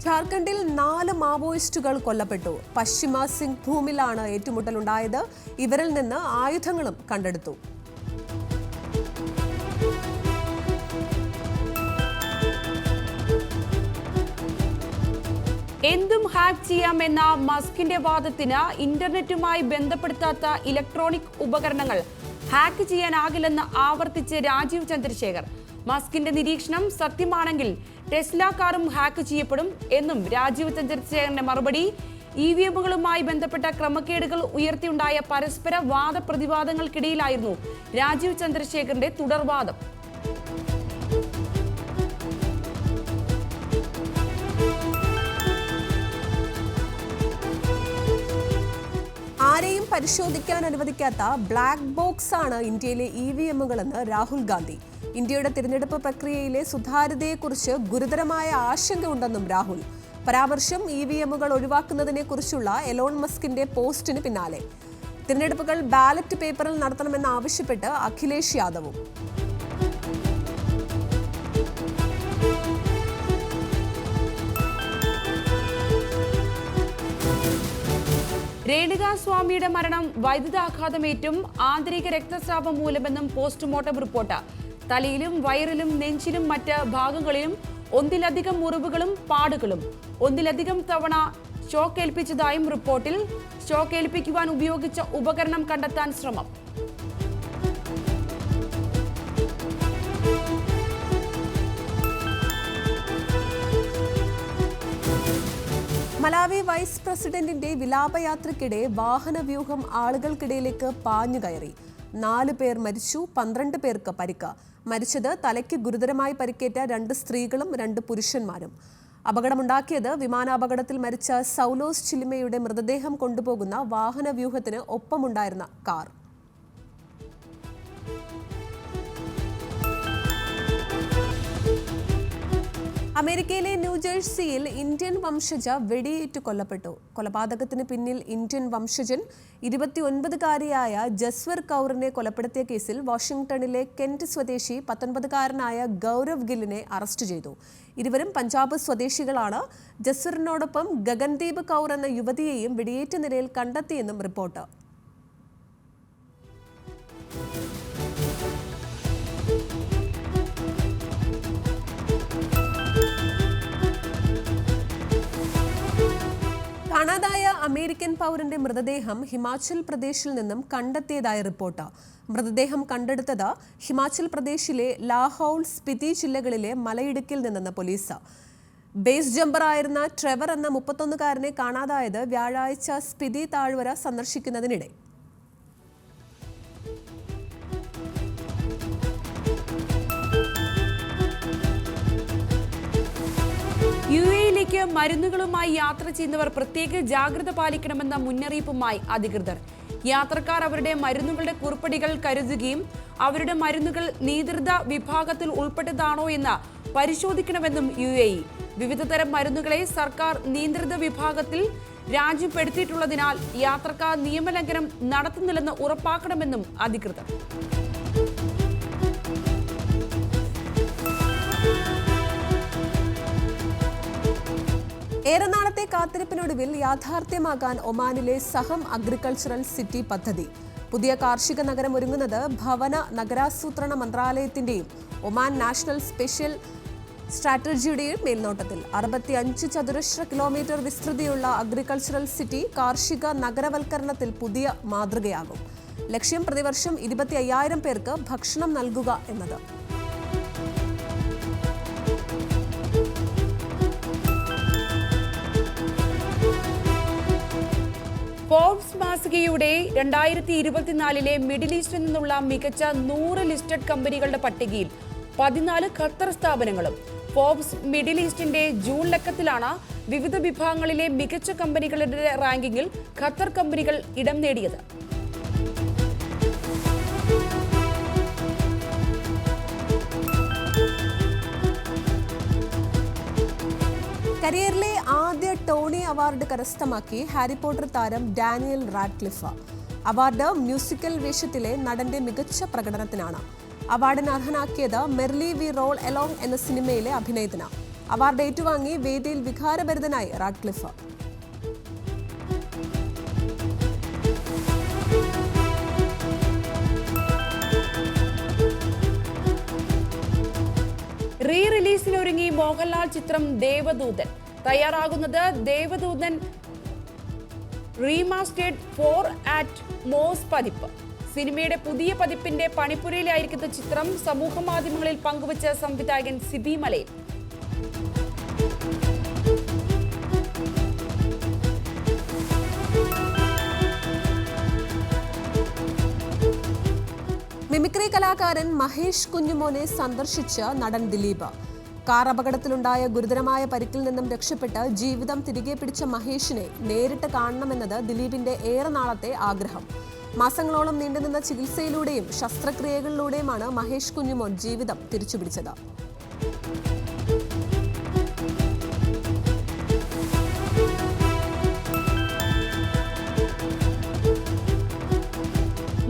ജാർഖണ്ഡിൽ 4 മാവോയിസ്റ്റുകൾ കൊല്ലപ്പെട്ടു. പശ്ചിമ സിംഗ്ഭൂമിലാണ് ഏറ്റുമുട്ടലുണ്ടായത്. ഇവരിൽ നിന്ന് ആയുധങ്ങളും കണ്ടെടുത്തു. എന്തും ഹാക്ക് ചെയ്യാമെന്ന മസ്കിന്റെ വാദത്തിന് ഇന്റർനെറ്റുമായി ബന്ധപ്പെടുത്താത്ത ഇലക്ട്രോണിക് ഉപകരണങ്ങൾ ഹാക്ക് ചെയ്യാനാകില്ലെന്ന് ആവർത്തിച്ച് രാജീവ് ചന്ദ്രശേഖർ. മസ്കിന്റെ നിരീക്ഷണം സത്യമാണെങ്കിൽ ടെസ്ല കാറും ഹാക്ക് ചെയ്യപ്പെടും എന്നും രാജീവ് ചന്ദ്രശേഖറിന്റെ മറുപടി. EVMകളുമായി ബന്ധപ്പെട്ട ക്രമക്കേടുകൾ ഉയർത്തിയുണ്ടായ പരസ്പര വാദപ്രതിവാദങ്ങൾക്കിടയിലായിരുന്നു രാജീവ് ചന്ദ്രശേഖറിന്റെ തുടർവാദം. ആരെയും പരിശോധിക്കാൻ അനുവദിക്കാത്ത ബ്ലാക്ക് ബോക്സ് ആണ് ഇന്ത്യയിലെ EVMകളെന്ന് രാഹുൽ ഗാന്ധി. ഇന്ത്യയുടെ തിരഞ്ഞെടുപ്പ് പ്രക്രിയയിലെ സുതാര്യതയെക്കുറിച്ച് ഗുരുതരമായ ആശങ്കയുണ്ടെന്നും രാഹുൽ. പരാമർശം EVMകൾ ഒഴിവാക്കുന്നതിനെക്കുറിച്ചുള്ള എലോൺ മസ്കിന്റെ പോസ്റ്റിന് പിന്നാലെ. തിരഞ്ഞെടുപ്പുകൾ ബാലറ്റ് പേപ്പറിൽ നടത്തണമെന്നാവശ്യപ്പെട്ട് അഖിലേഷ് യാദവും. രേണുകാസ്വാമിയുടെ മരണം വൈദ്യുതാഘാതമേറ്റും ആന്തരിക രക്തസ്രാവം മൂലമെന്നും പോസ്റ്റ്മോർട്ടം റിപ്പോർട്ട്. തലയിലും വയറിലും നെഞ്ചിലും മറ്റ് ഭാഗങ്ങളിലും ഒന്നിലധികം മുറിവുകളും പാടുകളും. ഒന്നിലധികം തവണ ഷോക്ക് ഏൽപ്പിച്ചതായും റിപ്പോർട്ടിൽ. ഷോക്ക് ഏൽപ്പിക്കുവാൻ ഉപയോഗിച്ച ഉപകരണം കണ്ടെത്താൻ ശ്രമം. മലാവി വൈസ് പ്രസിഡന്റിന്റെ വിലാപയാത്രയ്ക്കിടെ വാഹനവ്യൂഹം ആളുകൾക്കിടയിലേക്ക് പാഞ്ഞുകയറി. 4 പേർ മരിച്ചു, 12 പേർക്ക് പരിക്ക്. മരിച്ചത് തലയ്ക്ക് ഗുരുതരമായി പരിക്കേറ്റ 2 സ്ത്രീകളും 2 പുരുഷന്മാരും. അപകടമുണ്ടാക്കിയത് വിമാനാപകടത്തിൽ മരിച്ച സൗലോസ് ചിലിമയുടെ മൃതദേഹം കൊണ്ടുപോകുന്ന വാഹനവ്യൂഹത്തിന് ഒപ്പമുണ്ടായിരുന്ന കാർ. അമേരിക്കയിലെ ന്യൂജേഴ്സിയിൽ ഇന്ത്യൻ വംശജ വെടിയേറ്റ് കൊല്ലപ്പെട്ടു. കൊലപാതകത്തിന് പിന്നിൽ ഇന്ത്യൻ വംശജൻ 29-കാരിയായ ജസ്വർ കൗറിനെ കൊലപ്പെടുത്തിയ കേസിൽ വാഷിംഗ്ടണിലെ കെന്റ് സ്വദേശി 19-കാരനായ ഗൗരവ് ഗില്ലിനെ അറസ്റ്റ് ചെയ്തു. ഇരുവരും പഞ്ചാബ് സ്വദേശികളാണ്. ജസ്വറിനോടൊപ്പം ഗഗൻദീപ് കൗർ എന്ന യുവതിയെയും വെടിയേറ്റ നിലയിൽ കണ്ടെത്തിയെന്നും റിപ്പോർട്ട്. കാണാതായ അമേരിക്കൻ പൗരന്റെ മൃതദേഹം ഹിമാചൽ പ്രദേശിൽ നിന്നും കണ്ടെത്തിയതായി റിപ്പോർട്ട്. മൃതദേഹം കണ്ടെടുത്തത് ഹിമാചൽ പ്രദേശിലെ ലാഹൌൾ, സ്പിതി ജില്ലകളിലെ മലയിടുക്കിൽ നിന്നെന്ന് പോലീസ്. ബേസ് ജമ്പറായിരുന്ന ട്രെവർ എന്ന 31-കാരനെ കാണാതായത് വ്യാഴാഴ്ച സ്പിതി താഴ്വര സന്ദർശിക്കുന്നതിനിടെ. UAE സിനിമയിലേക്ക് മരുന്നുകളുമായി യാത്ര ചെയ്യുന്നവർ പ്രത്യേക ജാഗ്രത പാലിക്കണമെന്ന മുന്നറിയിപ്പുമായി അധികൃതർ. യാത്രക്കാർ അവരുടെ മരുന്നുകളുടെ കുറിപ്പടികൾ കരുതുകയും അവരുടെ മരുന്നുകൾ നിയന്ത്രിത വിഭാഗത്തിൽ ഉൾപ്പെട്ടതാണോ എന്ന് പരിശോധിക്കണമെന്നും UAE. വിവിധ തരം മരുന്നുകളെ സർക്കാർ നിയന്ത്രിത വിഭാഗത്തിൽ രാജ്യപ്പെടുത്തിയിട്ടുള്ളതിനാൽ യാത്രക്കാർ നിയമലംഘനം നടത്തുന്നില്ലെന്ന് ഉറപ്പാക്കണമെന്നും അധികൃതർ. ഏറെ നാളത്തെ കാത്തിരിപ്പിനൊടുവിൽ യാഥാർത്ഥ്യമാകാൻ ഒമാനിലെ സഹം അഗ്രികൾച്ചറൽ സിറ്റി പദ്ധതി. പുതിയ കാർഷിക നഗരം ഒരുങ്ങുന്നത് ഭവന നഗരാസൂത്രണ മന്ത്രാലയത്തിന്റെയും ഒമാൻ നാഷണൽ സ്പെഷ്യൽ സ്ട്രാറ്റജിയുടെയും മേൽനോട്ടത്തിൽ 65 ചതുരശ്ര കിലോമീറ്റർ വിസ്തൃതിയുള്ള അഗ്രികൾച്ചറൽ സിറ്റി കാർഷിക നഗരവൽക്കരണത്തിൽ പുതിയ മാതൃകയാകും. ലക്ഷ്യം പ്രതിവർഷം 25,000 പേർക്ക് ഭക്ഷണം നൽകുക എന്നത്. ഫോർബ്സ് മാസികയുടെ 2024 മിഡിൽ ഈസ്റ്റിൽ നിന്നുള്ള മികച്ച 100 ലിസ്റ്റഡ് കമ്പനികളുടെ പട്ടികയിൽ 14 ഖത്തർ സ്ഥാപനങ്ങളും. ഫോർബ്സ് മിഡിൽ ഈസ്റ്റിന്റെ ജൂൺ ലക്കത്തിലാണ് വിവിധ വിഭാഗങ്ങളിലെ മികച്ച കമ്പനികളുടെ റാങ്കിങ്ങിൽ ഖത്തർ കമ്പനികൾ ഇടം നേടിയത്. കരിയറിലെ ആദ്യ ടോണി അവാർഡ് കരസ്ഥമാക്കി ഹാരി പോട്ടർ താരം ഡാനിയൽ റാഡ്ക്ലിഫ്. അവാർഡ് മ്യൂസിക്കൽ വേഷത്തിലെ നടന്റെ മികച്ച പ്രകടനത്തിനാണ്. അവാർഡിന് അർഹനാക്കിയത് മെർലി വി റോൾ എലോങ് എന്ന സിനിമയിലെ അഭിനയത്തിന്. അവാർഡ് ഏറ്റുവാങ്ങി വേദിയിൽ വികാരഭരിതനായി റാഡ്ക്ലിഫ്. റിലീസിനൊരുങ്ങി മോഹൻലാൽ ചിത്രം ദേവദൂതൻ. തയ്യാറാകുന്നത് ദേവദൂതൻ റീമാസ്റ്റേർഡ് 4:8 പതിപ്പ്. സിനിമയുടെ പുതിയ പതിപ്പിന്റെ പണിപ്പുരയിലായിരിക്കുന്ന ചിത്രം സമൂഹ മാധ്യമങ്ങളിൽ പങ്കുവച്ച സംവിധായകൻ സിബി മലയിൽ. മിമിക്രി കലാകാരൻ മഹേഷ് കുഞ്ഞുമോനെ സന്ദർശിച്ച നടൻ ദിലീപ്. കാർ അപകടത്തിലുണ്ടായ ഗുരുതരമായ പരിക്കിൽ നിന്നും രക്ഷപ്പെട്ട് ജീവിതം തിരികെ പിടിച്ച മഹേഷിനെ നേരിട്ട് കാണണമെന്നത് ദിലീപിന്റെ ഏറെ നാളത്തെ ആഗ്രഹം. മാസങ്ങളോളം നീണ്ടുനിന്ന ചികിത്സയിലൂടെയും ശസ്ത്രക്രിയകളിലൂടെയുമാണ് മഹേഷ് കുഞ്ഞുമോൻ ജീവിതം തിരിച്ചുപിടിച്ചത്.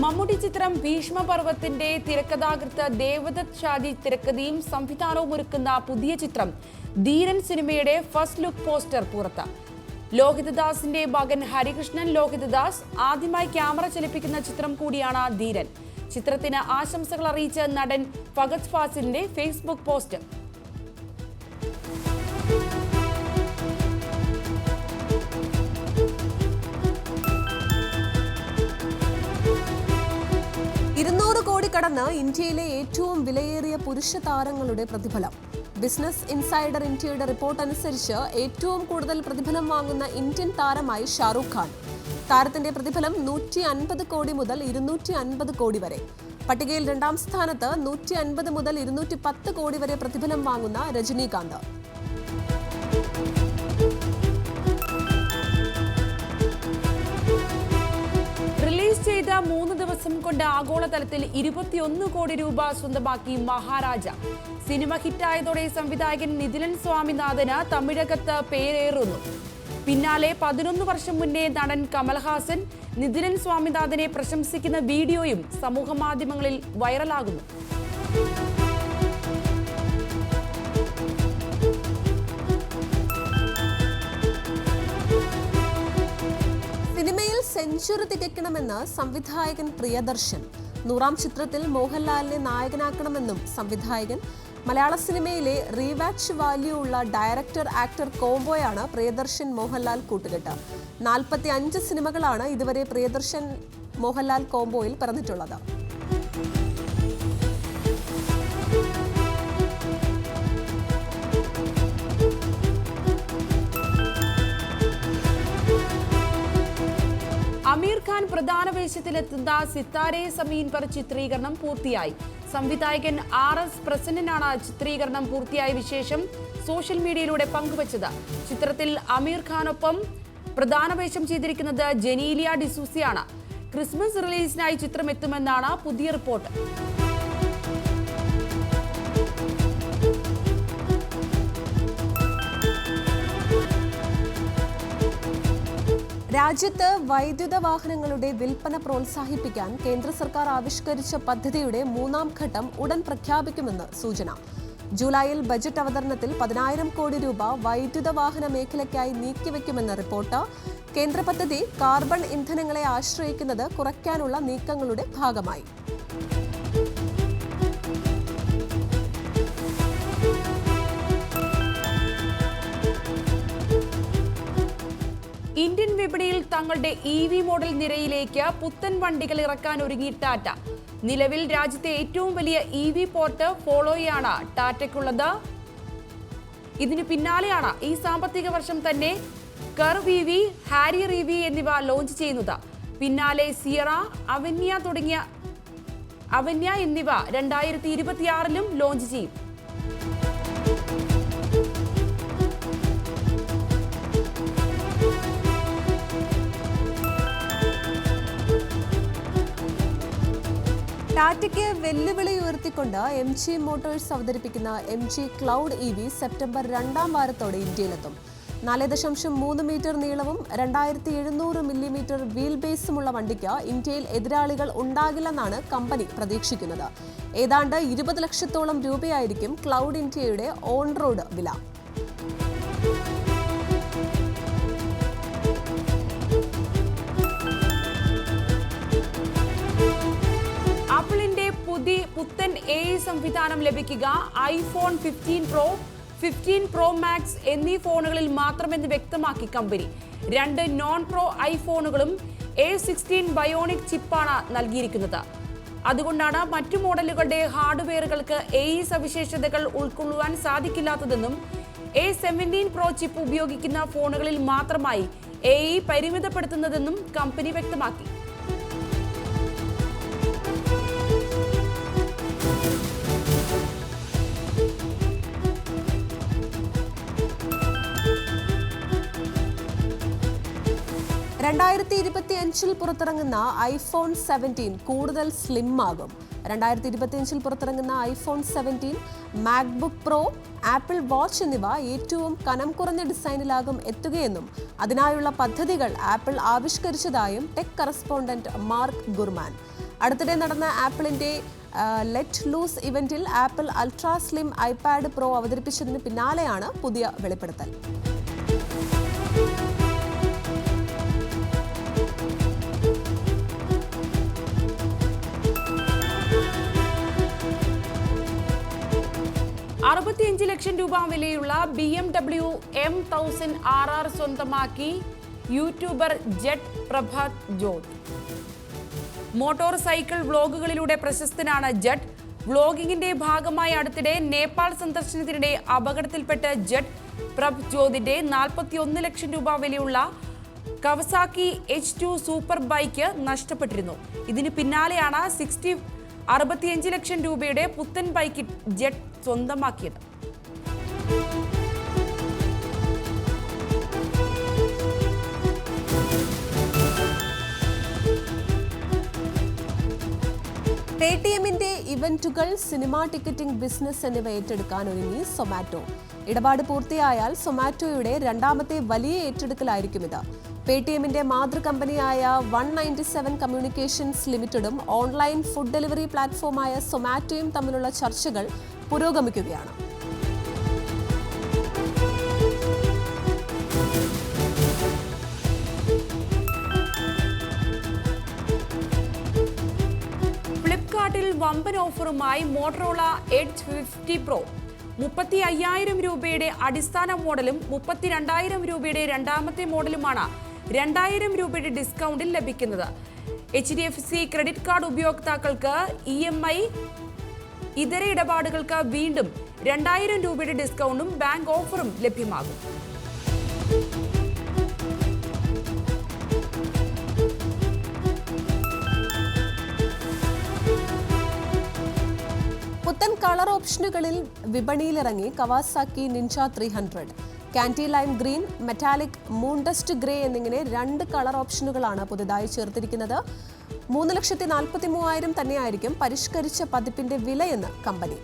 മമ്മൂട്ടി ചിത്രം ഭീഷ്മപർവത്തിന്റെ തിരക്കഥാകൃത്ത് ദേവദത്ത് ഷാജി തിരക്കഥയും സംവിധാനവും ഒരുക്കുന്ന പുതിയ ചിത്രം ധീരൻ സിനിമയുടെ ഫസ്റ്റ് ലുക്ക് പോസ്റ്റർ പുറത്ത്. ലോഹിതദാസിന്റെ മകൻ ഹരികൃഷ്ണൻ ലോഹിതദാസ് ആദ്യമായി ക്യാമറ ചലിപ്പിക്കുന്ന ചിത്രം കൂടിയാണ് ധീരൻ. ചിത്രത്തിന് ആശംസകൾ അറിയിച്ച നടൻ ഫഹദ് ഫാസിലിന്റെ ഫേസ്ബുക്ക് പോസ്റ്റ്. കടന്ന് ഇന്ത്യയിലെ ഏറ്റവും വിലയേറിയ പുരുഷ താരങ്ങളുടെ പ്രതിഫലം. ബിസിനസ് ഇൻസൈഡർ ഇന്ത്യയുടെ റിപ്പോർട്ട് അനുസരിച്ച് ഏറ്റവും കൂടുതൽ പ്രതിഫലം വാങ്ങുന്ന ഇന്ത്യൻ താരമായി ഷാറൂഖ് ഖാൻ. താരത്തിന്റെ പ്രതിഫലം 150 കോടി മുതൽ 250 കോടി വരെ. പട്ടികയിൽ രണ്ടാം സ്ഥാനത്ത് 150 മുതൽ 210 കോടി വരെ പ്രതിഫലം വാങ്ങുന്ന രജനീകാന്ത്. ചെയ്ത 3 ദിവസം കൊണ്ട് ആഗോളതലത്തിൽ 21 കോടി രൂപ സ്വന്തമാക്കി മഹാരാജ. സിനിമ ഹിറ്റായതോടെ സംവിധായകൻ നിതിലൻ സ്വാമിനാഥന് തമിഴകത്ത് പേരേറുന്നു. പിന്നാലെ 11 വർഷം മുന്നേ നടൻ കമൽഹാസൻ നിതിലൻ സ്വാമിനാഥനെ പ്രശംസിക്കുന്ന വീഡിയോയും സമൂഹ മാധ്യമങ്ങളിൽ വൈറലാകുന്നു. സിനിമയിൽ സെഞ്ചുറി തികയ്ക്കണമെന്ന് സംവിധായകൻ പ്രിയദർശൻ. 100ാം ചിത്രത്തിൽ മോഹൻലാലിനെ നായകനാക്കണമെന്നും സംവിധായകൻ. മലയാള സിനിമയിലെ റീവാച്ച് വാല്യൂ ഉള്ള ഡയറക്ടർ ആക്ടർ കോംബോയാണ് പ്രിയദർശൻ മോഹൻലാൽ കൂട്ടുകെട്ട്. 45 സിനിമകളാണ് ഇതുവരെ പ്രിയദർശൻ മോഹൻലാൽ കോംബോയിൽ പിറന്നിട്ടുള്ളത്. അമീർ ഖാൻ പ്രധാന വേഷത്തിലെത്തുന്ന സിത്താരെ സമീൻ പർ ചിത്രീകരണം പൂർത്തിയായി. സംവിധായകൻ RS പ്രസന്നനാണ് ചിത്രീകരണം പൂർത്തിയായ വിശേഷം സോഷ്യൽ മീഡിയയിലൂടെ പങ്കുവച്ചത്. ചിത്രത്തിൽ അമീർ ഖാനൊപ്പം പ്രധാന വേഷം ചെയ്തിരിക്കുന്നത് ജനീലിയ ഡിസൂസിയാണ്. ക്രിസ്മസ് റിലീസിനായി ചിത്രം എത്തുമെന്നാണ് പുതിയ റിപ്പോർട്ട്. രാജ്യത്ത് വൈദ്യുത വാഹനങ്ങളുടെ വിൽപ്പന പ്രോത്സാഹിപ്പിക്കാൻ കേന്ദ്ര സർക്കാർ ആവിഷ്കരിച്ച പദ്ധതിയുടെ 3ാം ഘട്ടം ഉടൻ പ്രഖ്യാപിക്കുമെന്ന് സൂചന. ജൂലൈയിൽ ബജറ്റ് അവതരണത്തിൽ 10,000 കോടി രൂപ വൈദ്യുത വാഹന മേഖലയ്ക്കായി നീക്കിവെക്കുമെന്ന് റിപ്പോർട്ട്. കേന്ദ്ര പദ്ധതി കാർബൺ ഇന്ധനങ്ങളെ ആശ്രയിക്കുന്നത് കുറയ്ക്കാനുള്ള നീക്കങ്ങളുടെ ഭാഗമായി. ഇന്ത്യൻ വിപണിയിൽ തങ്ങളുടെ EV മോഡൽ നിരയിലേക്ക് പുത്തൻ വണ്ടികൾ ഇറക്കാൻ ഒരുങ്ങി ടാറ്റ. നിലവിൽ രാജ്യത്തെ ഏറ്റവും വലിയ EV പോർട്ട് ഫോളോയാണ് ടാറ്റയ്ക്കുള്ളത്. ഇതിനു പിന്നാലെയാണ് ഈ സാമ്പത്തിക വർഷം തന്നെ കർവ് EV, ഹാരിയർ EV എന്നിവ ലോഞ്ച് ചെയ്യുന്നത്. പിന്നാലെ സിയറ, അവന്യ എന്നിവ 2026-ലും ലോഞ്ച് ചെയ്യും. ടാറ്റയ്ക്ക് വെല്ലുവിളി ഉയർത്തിക്കൊണ്ട് MG മോട്ടോഴ്സ് അവതരിപ്പിക്കുന്ന MG ക്ലൗഡ് EV സെപ്റ്റംബർ 2ാം വാരത്തോടെ ഇന്ത്യയിലെത്തും. 4.3 മീറ്റർ നീളവും 2700 മില്ലിമീറ്റർ വീൽ ബേസുമുള്ള വണ്ടിക്ക് ഇന്ത്യയിൽ എതിരാളികൾ ഉണ്ടാകില്ലെന്നാണ് കമ്പനി പ്രതീക്ഷിക്കുന്നത്. ഏതാണ്ട് 20 ലക്ഷത്തോളം രൂപയായിരിക്കും ക്ലൗഡ് ഇന്ത്യയുടെ ഓൺ റോഡ് വില. ആപ്പിളിന്റെ പുത്തൻ AI സംവിധാനം ലഭിക്കുക iPhone 15 Pro, 15 Pro Max എന്നീ ഫോണുകളിൽ മാത്രമെന്ന് വ്യക്തമാക്കി കമ്പനി. 2 നോൺ പ്രോ ഐഫോണുകളും A16 ബയോണിക് ചിപ്പാണ് നൽകിയിരിക്കുന്നത്. അതുകൊണ്ടാണ് മറ്റു മോഡലുകളുടെ ഹാർഡ്വെയറുകൾക്ക് AI സവിശേഷതകൾ ഉൾക്കൊള്ളുവാൻ സാധിക്കില്ലാത്തതെന്നും A17 Pro ചിപ്പ് ഉപയോഗിക്കുന്ന ഫോണുകളിൽ മാത്രമായി AI പരിമിതപ്പെടുത്തുന്നതെന്നും കമ്പനി വ്യക്തമാക്കി. ൽ പുറത്തിറങ്ങുന്ന iPhone 17 കൂടുതൽ സ്ലിം ആകും. 2025-ൽ പുറത്തിറങ്ങുന്ന iPhone 17, MacBook Pro, Apple Watch എന്നിവ ഏറ്റവും കനം കുറഞ്ഞ ഡിസൈനിലാകും എത്തുകയെന്നും അതിനായുള്ള പദ്ധതികൾ ആപ്പിൾ ആവിഷ്കരിച്ചതായും ടെക് കറസ്പോണ്ടന്റ് മാർക്ക് ഗുർമാൻ. അടുത്തിടെ നടന്ന ആപ്പിളിന്റെ ലെറ്റ് ലൂസ് ഇവന്റിൽ Apple ultra slim iPad Pro അവതരിപ്പിച്ചതിന് പിന്നാലെയാണ് പുതിയ വെളിപ്പെടുത്തൽ. $65 ലക്ഷം വിലയുള്ള BMW M1000 RR സ്വന്തമാക്കി YouTuber Jet Prabhat Jot. Motorcycle വ്ലോഗുകളിലൂടെ പ്രശസ്തനാണ് ജെറ്റ്. വ്ലോഗിംഗിന്റെ ഭാഗമായി അടുത്തിടെ നേപ്പാൾ സന്ദർശനത്തിനിടെ അപകടത്തിൽപ്പെട്ട ജെറ്റ് പ്രഭ്ജോതിന്റെ 41 ലക്ഷം വിലയുള്ള കവസാക്കി H2 സൂപ്പർ ബൈക്ക് നഷ്ടപ്പെട്ടിരുന്നു. ഇതിന് പിന്നാലെയാണ് 65 ലക്ഷം രൂപയുടെ പുത്തൻ ബൈക്ക് ജെറ്റ് സ്വന്തമാക്കിയത്. പേടിഎമ്മിന്റെ ഇവന്റുകൾ, സിനിമാ ടിക്കറ്റിംഗ് ബിസിനസ് എന്നിവ ഏറ്റെടുക്കാൻ ഒരുങ്ങി സൊമാറ്റോ. ഇടപാട് പൂർത്തിയായാൽ സൊമാറ്റോയുടെ 2ാമത്തെ വലിയ ഏറ്റെടുക്കലായിരിക്കും ഇത്. പേടിഎമ്മിന്റെ മാതൃകമ്പനിയായ 197 കമ്മ്യൂണിക്കേഷൻസ് ലിമിറ്റഡും ഓൺലൈൻ ഫുഡ് ഡെലിവറി പ്ലാറ്റ്ഫോമായ സൊമാറ്റോയും തമ്മിലുള്ള ചർച്ചകൾ പുരോഗമിക്കുകയാണ്. ഫ്ലിപ്കാർട്ടിൽ വമ്പൻ ഓഫറുമായി മോട്ടറോള എഡ്ജ് 50 Pro. 35,000 രൂപയുടെ അടിസ്ഥാന മോഡലും 32,000 രൂപയുടെ 2ാമത്തെ മോഡലുമാണ് 2,000 രൂപയുടെ ഡിസ്കൗണ്ടിൽ ലഭിക്കുന്നത്. HDFC ക്രെഡിറ്റ് കാർഡ് ഉപയോക്താക്കൾക്ക് EMI ഇതര ഇടപാടുകൾക്ക് വീണ്ടും 2,000 രൂപയുടെ ഡിസ്കൗണ്ടും ബാങ്ക് ഓഫറും ലഭ്യമാകും. കളർ ഓപ്ഷനുകളിൽ വിപണിയിലിറങ്ങി Kawasaki Ninja 300. Candy lime green, metallic, moondust grey എന്നിങ്ങനെ 2 കളർ ഓപ്ഷനുകളാണ് പുതുതായി ചേർത്തിരിക്കുന്നത്. 3,43,000 തന്നെയായിരിക്കും പരിഷ്കരിച്ച പതിപ്പിന്റെ വിലയെന്ന് കമ്പനി.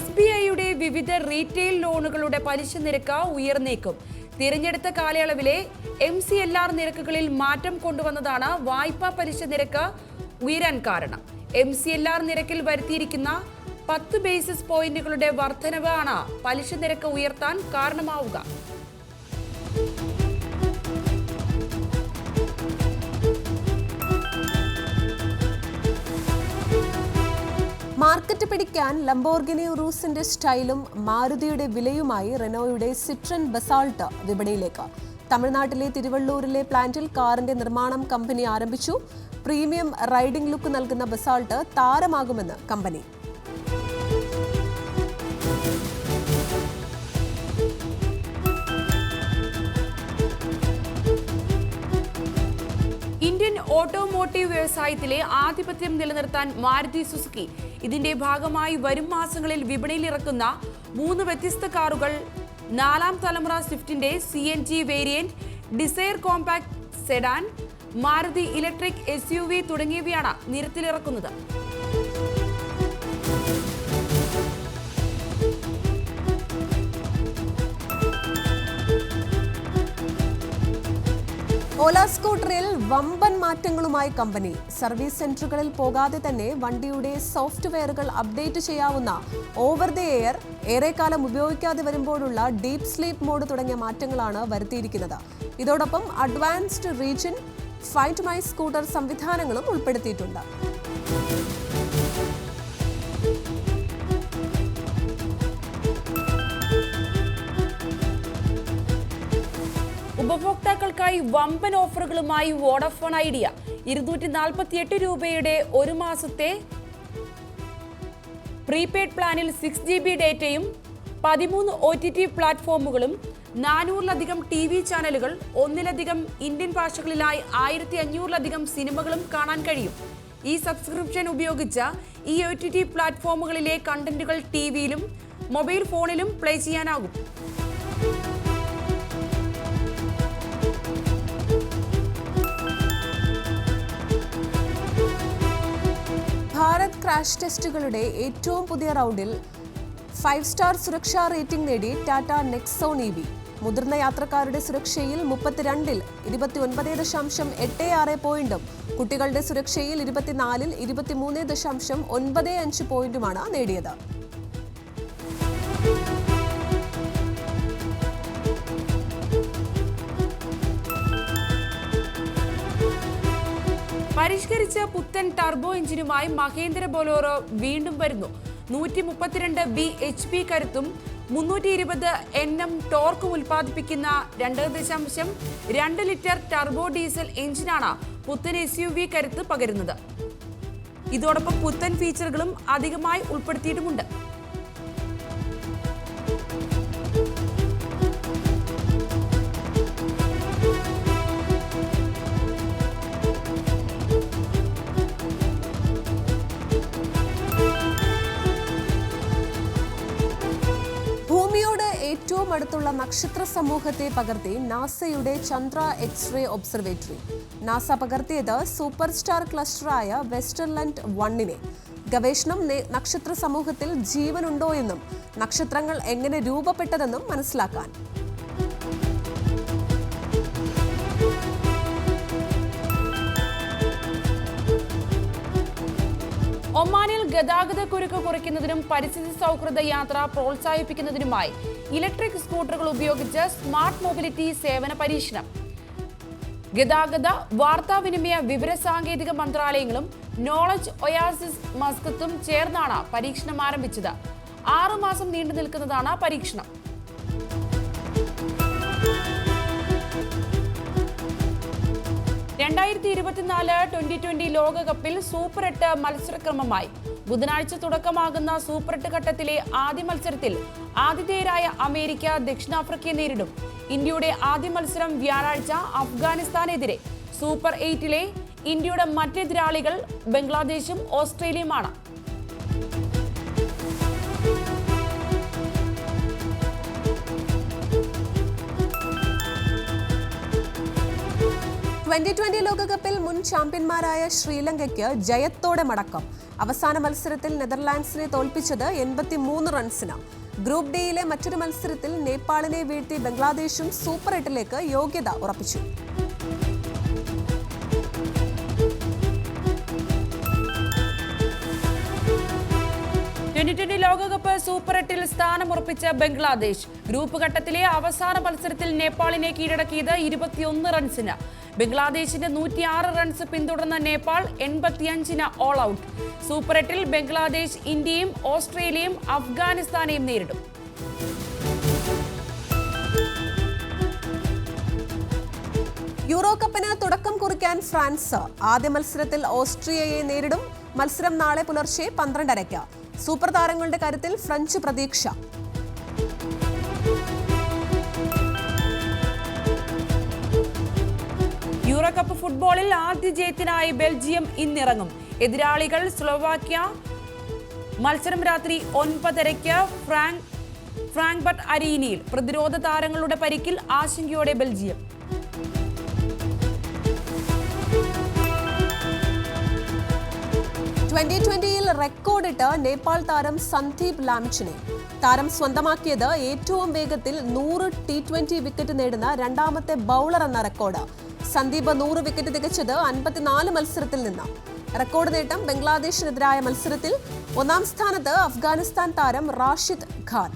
SBIയുടെ വിവിധ റീറ്റെയിൽ ലോണുകളുടെ പലിശ നിരക്ക് ഉയർന്നേക്കും. തിരഞ്ഞെടുത്ത കാലയളവിലെ MCLR നിരക്കുകളിൽ മാറ്റം കൊണ്ടുവന്നതാണ് വായ്പാ പലിശ നിരക്ക് ഉയരാൻ കാരണം. MCLR നിരക്കിൽ വരുത്തിയിരിക്കുന്ന 10 ബേസിസ് പോയിന്റുകളുടെ വർധനവാണ് പലിശ നിരക്ക് ഉയർത്താൻ കാരണമാവുക. മാർക്കറ്റ് പിടിക്കാൻ ലംബോർഗിനി ഉറൂസിന്റെ സ്റ്റൈലും മാരുതിയുടെ വിലയുമായി റെനോയുടെ സിട്രൻ ബസാൾട്ട് വിപണിയിലേക്ക്. തമിഴ്നാട്ടിലെ തിരുവള്ളൂരിലെ പ്ലാന്റിൽ കാറിന്റെ നിർമ്മാണം കമ്പനി ആരംഭിച്ചു. പ്രീമിയം റൈഡിംഗ് ലുക്ക് നൽകുന്ന ബസാൾട്ട് താരമാകുമെന്ന് കമ്പനി. ഇന്ത്യൻ ഓട്ടോമോട്ടീവ് വ്യവസായത്തിലെ ആധിപത്യം നിലനിർത്താൻ മാരുതി സുസുക്കി ഇതിന്റെ ഭാഗമായി വരും മാസങ്ങളിൽ വിപണിയിൽ ഇറക്കുന്ന 3 വ്യത്യസ്ത കാറുകൾ 4ാം തലമുറ സ്വിഫ്റ്റിന്റെ CNG variant, Dzire compact sedan, Maruti electric SUV തുടങ്ങിയവയാണ് നിരത്തിലിറക്കുന്നത്. ഓല സ്കൂട്ടറിൽ വമ്പൻ മാറ്റങ്ങളുമായി കമ്പനി. സർവീസ് സെന്ററുകളിൽ പോകാതെ തന്നെ വണ്ടിയുടെ സോഫ്റ്റ്വെയറുകൾ അപ്ഡേറ്റ് ചെയ്യാവുന്ന ഓവർ ദി എയർ, ഏറെക്കാലം ഉപയോഗിക്കാതെ വരുമ്പോഴുള്ള ഡീപ് സ്ലീപ്പ് മോഡ് തുടങ്ങിയ മാറ്റങ്ങളാണ് വരുത്തിയിരിക്കുന്നത്. ഇതോടൊപ്പം advanced region, find my scooter സംവിധാനങ്ങളും ഉൾപ്പെടുത്തിയിട്ടുണ്ട്. ഉപഭോക്താക്കൾക്കായി വമ്പൻ ഓഫറുകളുമായി വോഡഫോൺ ഐഡിയ. 248 രൂപയുടെ ഒരു മാസത്തെ പ്രീപെയ്ഡ് പ്ലാനിൽ 6GB ഡേറ്റയും 13 OTT പ്ലാറ്റ്ഫോമുകളും 400-ലധികം TV ചാനലുകൾ, 1-ലധികം ഇന്ത്യൻ ഭാഷകളിലായി 1500-ലധികം സിനിമകളും കാണാൻ കഴിയും. ഈ സബ്സ്ക്രിപ്ഷൻ ഉപയോഗിച്ച് ഈ OTT പ്ലാറ്റ്ഫോമുകളിലെ കണ്ടന്റുകൾ ടിവിയിലും മൊബൈൽ ഫോണിലും പ്ലേ ചെയ്യാനാകും. ഭാരത് ക്രാഷ് ടെസ്റ്റുകളുടെ ഏറ്റവും പുതിയ റൗണ്ടിൽ 5 സ്റ്റാർ സുരക്ഷാ റേറ്റിംഗ് നേടി ടാറ്റ നെക്സോൺ EV. മുതിർന്ന യാത്രക്കാരുടെ സുരക്ഷയിൽ 32-ൽ 29.86 പോയിന്റും കുട്ടികളുടെ സുരക്ഷയിൽ 24-ൽ 23.95 പോയിന്റുമാണ് നേടിയത്. പരിഷ്കരിച്ച പുത്തൻ ടർബോ എഞ്ചിനുമായി മഹേന്ദ്ര ബൊലേറോ വീണ്ടും വരുന്നു. 132 bhp കരുത്തും 320 Nm ടോർക്കും ഉൽപ്പാദിപ്പിക്കുന്ന 2.2 ലിറ്റർ ടർബോ ഡീസൽ എഞ്ചിനാണ് പുത്തൻ SUV കരുത്ത് പകരുന്നത്. ഇതോടൊപ്പം പുത്തൻ ഫീച്ചറുകളും അധികമായി ഉൾപ്പെടുത്തിയിട്ടുമുണ്ട്. ഏറ്റവും അടുത്തുള്ള നക്ഷത്ര സമൂഹത്തെ പകർത്തി നാസയുടെ ചന്ദ്ര എക്സ്റേ ഒബ്സർവേറ്ററി. നാസ പകർത്തിയത് സൂപ്പർ സ്റ്റാർ ക്ലസ്റ്ററായ വെസ്റ്റർലൻഡ് 1-നെ. ഗവേഷണം നക്ഷത്ര സമൂഹത്തിൽ ജീവനുണ്ടോ എന്നും നക്ഷത്രങ്ങൾ എങ്ങനെ രൂപപ്പെട്ടതെന്നും മനസ്സിലാക്കാൻ. ഒമാനിൽ ഗതാഗതക്കുരുക്ക് കുറയ്ക്കുന്നതിനും പരിസ്ഥിതി സൗഹൃദ യാത്ര പ്രോത്സാഹിപ്പിക്കുന്നതിനുമായി ഇലക്ട്രിക് സ്കൂട്ടറുകൾ ഉപയോഗിച്ച് സ്മാർട്ട് മൊബിലിറ്റി സേവന പരീക്ഷണം. ഗതാഗത, വാർത്താവിനിമയ, വിവരസാങ്കേതിക മന്ത്രാലയങ്ങളും നോളജ് ഒയാസിസ് മസ്കത്തും ചേർന്നാണ് പരീക്ഷണം ആരംഭിച്ചത്. 6 മാസം നീണ്ടു നിൽക്കുന്നതാണ് പരീക്ഷണം. ടി20 ലോകകപ്പിൽ സൂപ്പർ 8 മത്സരക്രമമായി. ബുധനാഴ്ച തുടക്കമാകുന്ന സൂപ്പർ 8 ഘട്ടത്തിലെ ആദ്യ മത്സരത്തിൽ ആതിഥേയരായ അമേരിക്ക ദക്ഷിണാഫ്രിക്കയെ നേരിടും. ഇന്ത്യയുടെ ആദ്യ മത്സരം വ്യാഴാഴ്ച അഫ്ഗാനിസ്ഥാനെതിരെ. സൂപ്പർ 8-ലെ ഇന്ത്യയുടെ മറ്റെതിരാളികൾ ബംഗ്ലാദേശും ഓസ്ട്രേലിയയുമാണ്. T20 ലോകകപ്പിൽ മുൻ ചാമ്പ്യന്മാരായ ശ്രീലങ്കയ്ക്ക് ജയത്തോടെ മടക്കം. അവസാന മത്സരത്തിൽ നെതർലാൻഡ്സിനെ തോൽപ്പിച്ചത് 83 റൺസിന്. ഗ്രൂപ്പ് ഡിയിലെ മറ്റൊരു മത്സരത്തിൽ നേപ്പാളിനെ വീഴ്ത്തി ബംഗ്ലാദേശും സൂപ്പർ 8-ലേക്ക് യോഗ്യത ഉറപ്പിച്ചു. T20 ലോകകപ്പ് സൂപ്പർ 8-ൽ സ്ഥാനമുറപ്പിച്ച ബംഗ്ലാദേശ് ഗ്രൂപ്പ് ഘട്ടത്തിലെ അവസാന മത്സരത്തിൽ നേപ്പാളിനെ കീഴടക്കിയത് 21 റൺസിന്. ബംഗ്ലാദേശിന്റെ 106 റൺസ് പിന്തുടർന്ന നേപ്പാൾ 85-ന് ഓൾ ഔട്ട്. സൂപ്പർ 8-ൽ ബംഗ്ലാദേശ് ഇന്ത്യയും ഓസ്ട്രേലിയയും അഫ്ഗാനിസ്ഥാനെയും നേരിടും. യൂറോ കപ്പിന് തുടക്കം കുറിക്കാൻ ഫ്രാൻസ് ആദ്യ മത്സരത്തിൽ ഓസ്ട്രിയയെ നേരിടും. മത്സരം നാളെ പുലർച്ചെ 12:30. സൂപ്പർ താരങ്ങളുടെ കാര്യത്തിൽ ഫ്രഞ്ച് പ്രതീക്ഷ. യൂറോ കപ്പ് ഫുട്ബോളിൽ ആദ്യ ജയത്തിനായി ബെൽജിയം ഇന്നിറങ്ങും. എതിരാളികൾ സ്ലോവാക്യ. മത്സരം രാത്രി 9:30 ഫ്രാങ്ക്ഫർട്ട് അരീനയിൽ. പ്രതിരോധ താരങ്ങളുടെ പരിക്കിൽ ആശങ്കയോടെ ബെൽജിയം. T20-യിൽ റെക്കോർഡിട്ട് നേപ്പാൾ താരം സന്ദീപ് ലാമിച്ചിനെ. താരം സ്വന്തമാക്കിയത് ഏറ്റവും വേഗത്തിൽ 100 T20 വിക്കറ്റ് നേടുന്ന രണ്ടാമത്തെ ബൗളർ എന്ന റെക്കോർഡ്. സന്ദീപ് 100 വിക്കറ്റ് തികച്ചത് 54 മത്സരത്തിൽ നിന്ന്. റെക്കോർഡ് നേട്ടം ബംഗ്ലാദേശിനെതിരായ മത്സരത്തിൽ. ഒന്നാം സ്ഥാനത്ത് അഫ്ഗാനിസ്ഥാൻ താരം റാഷിദ് ഖാൻ.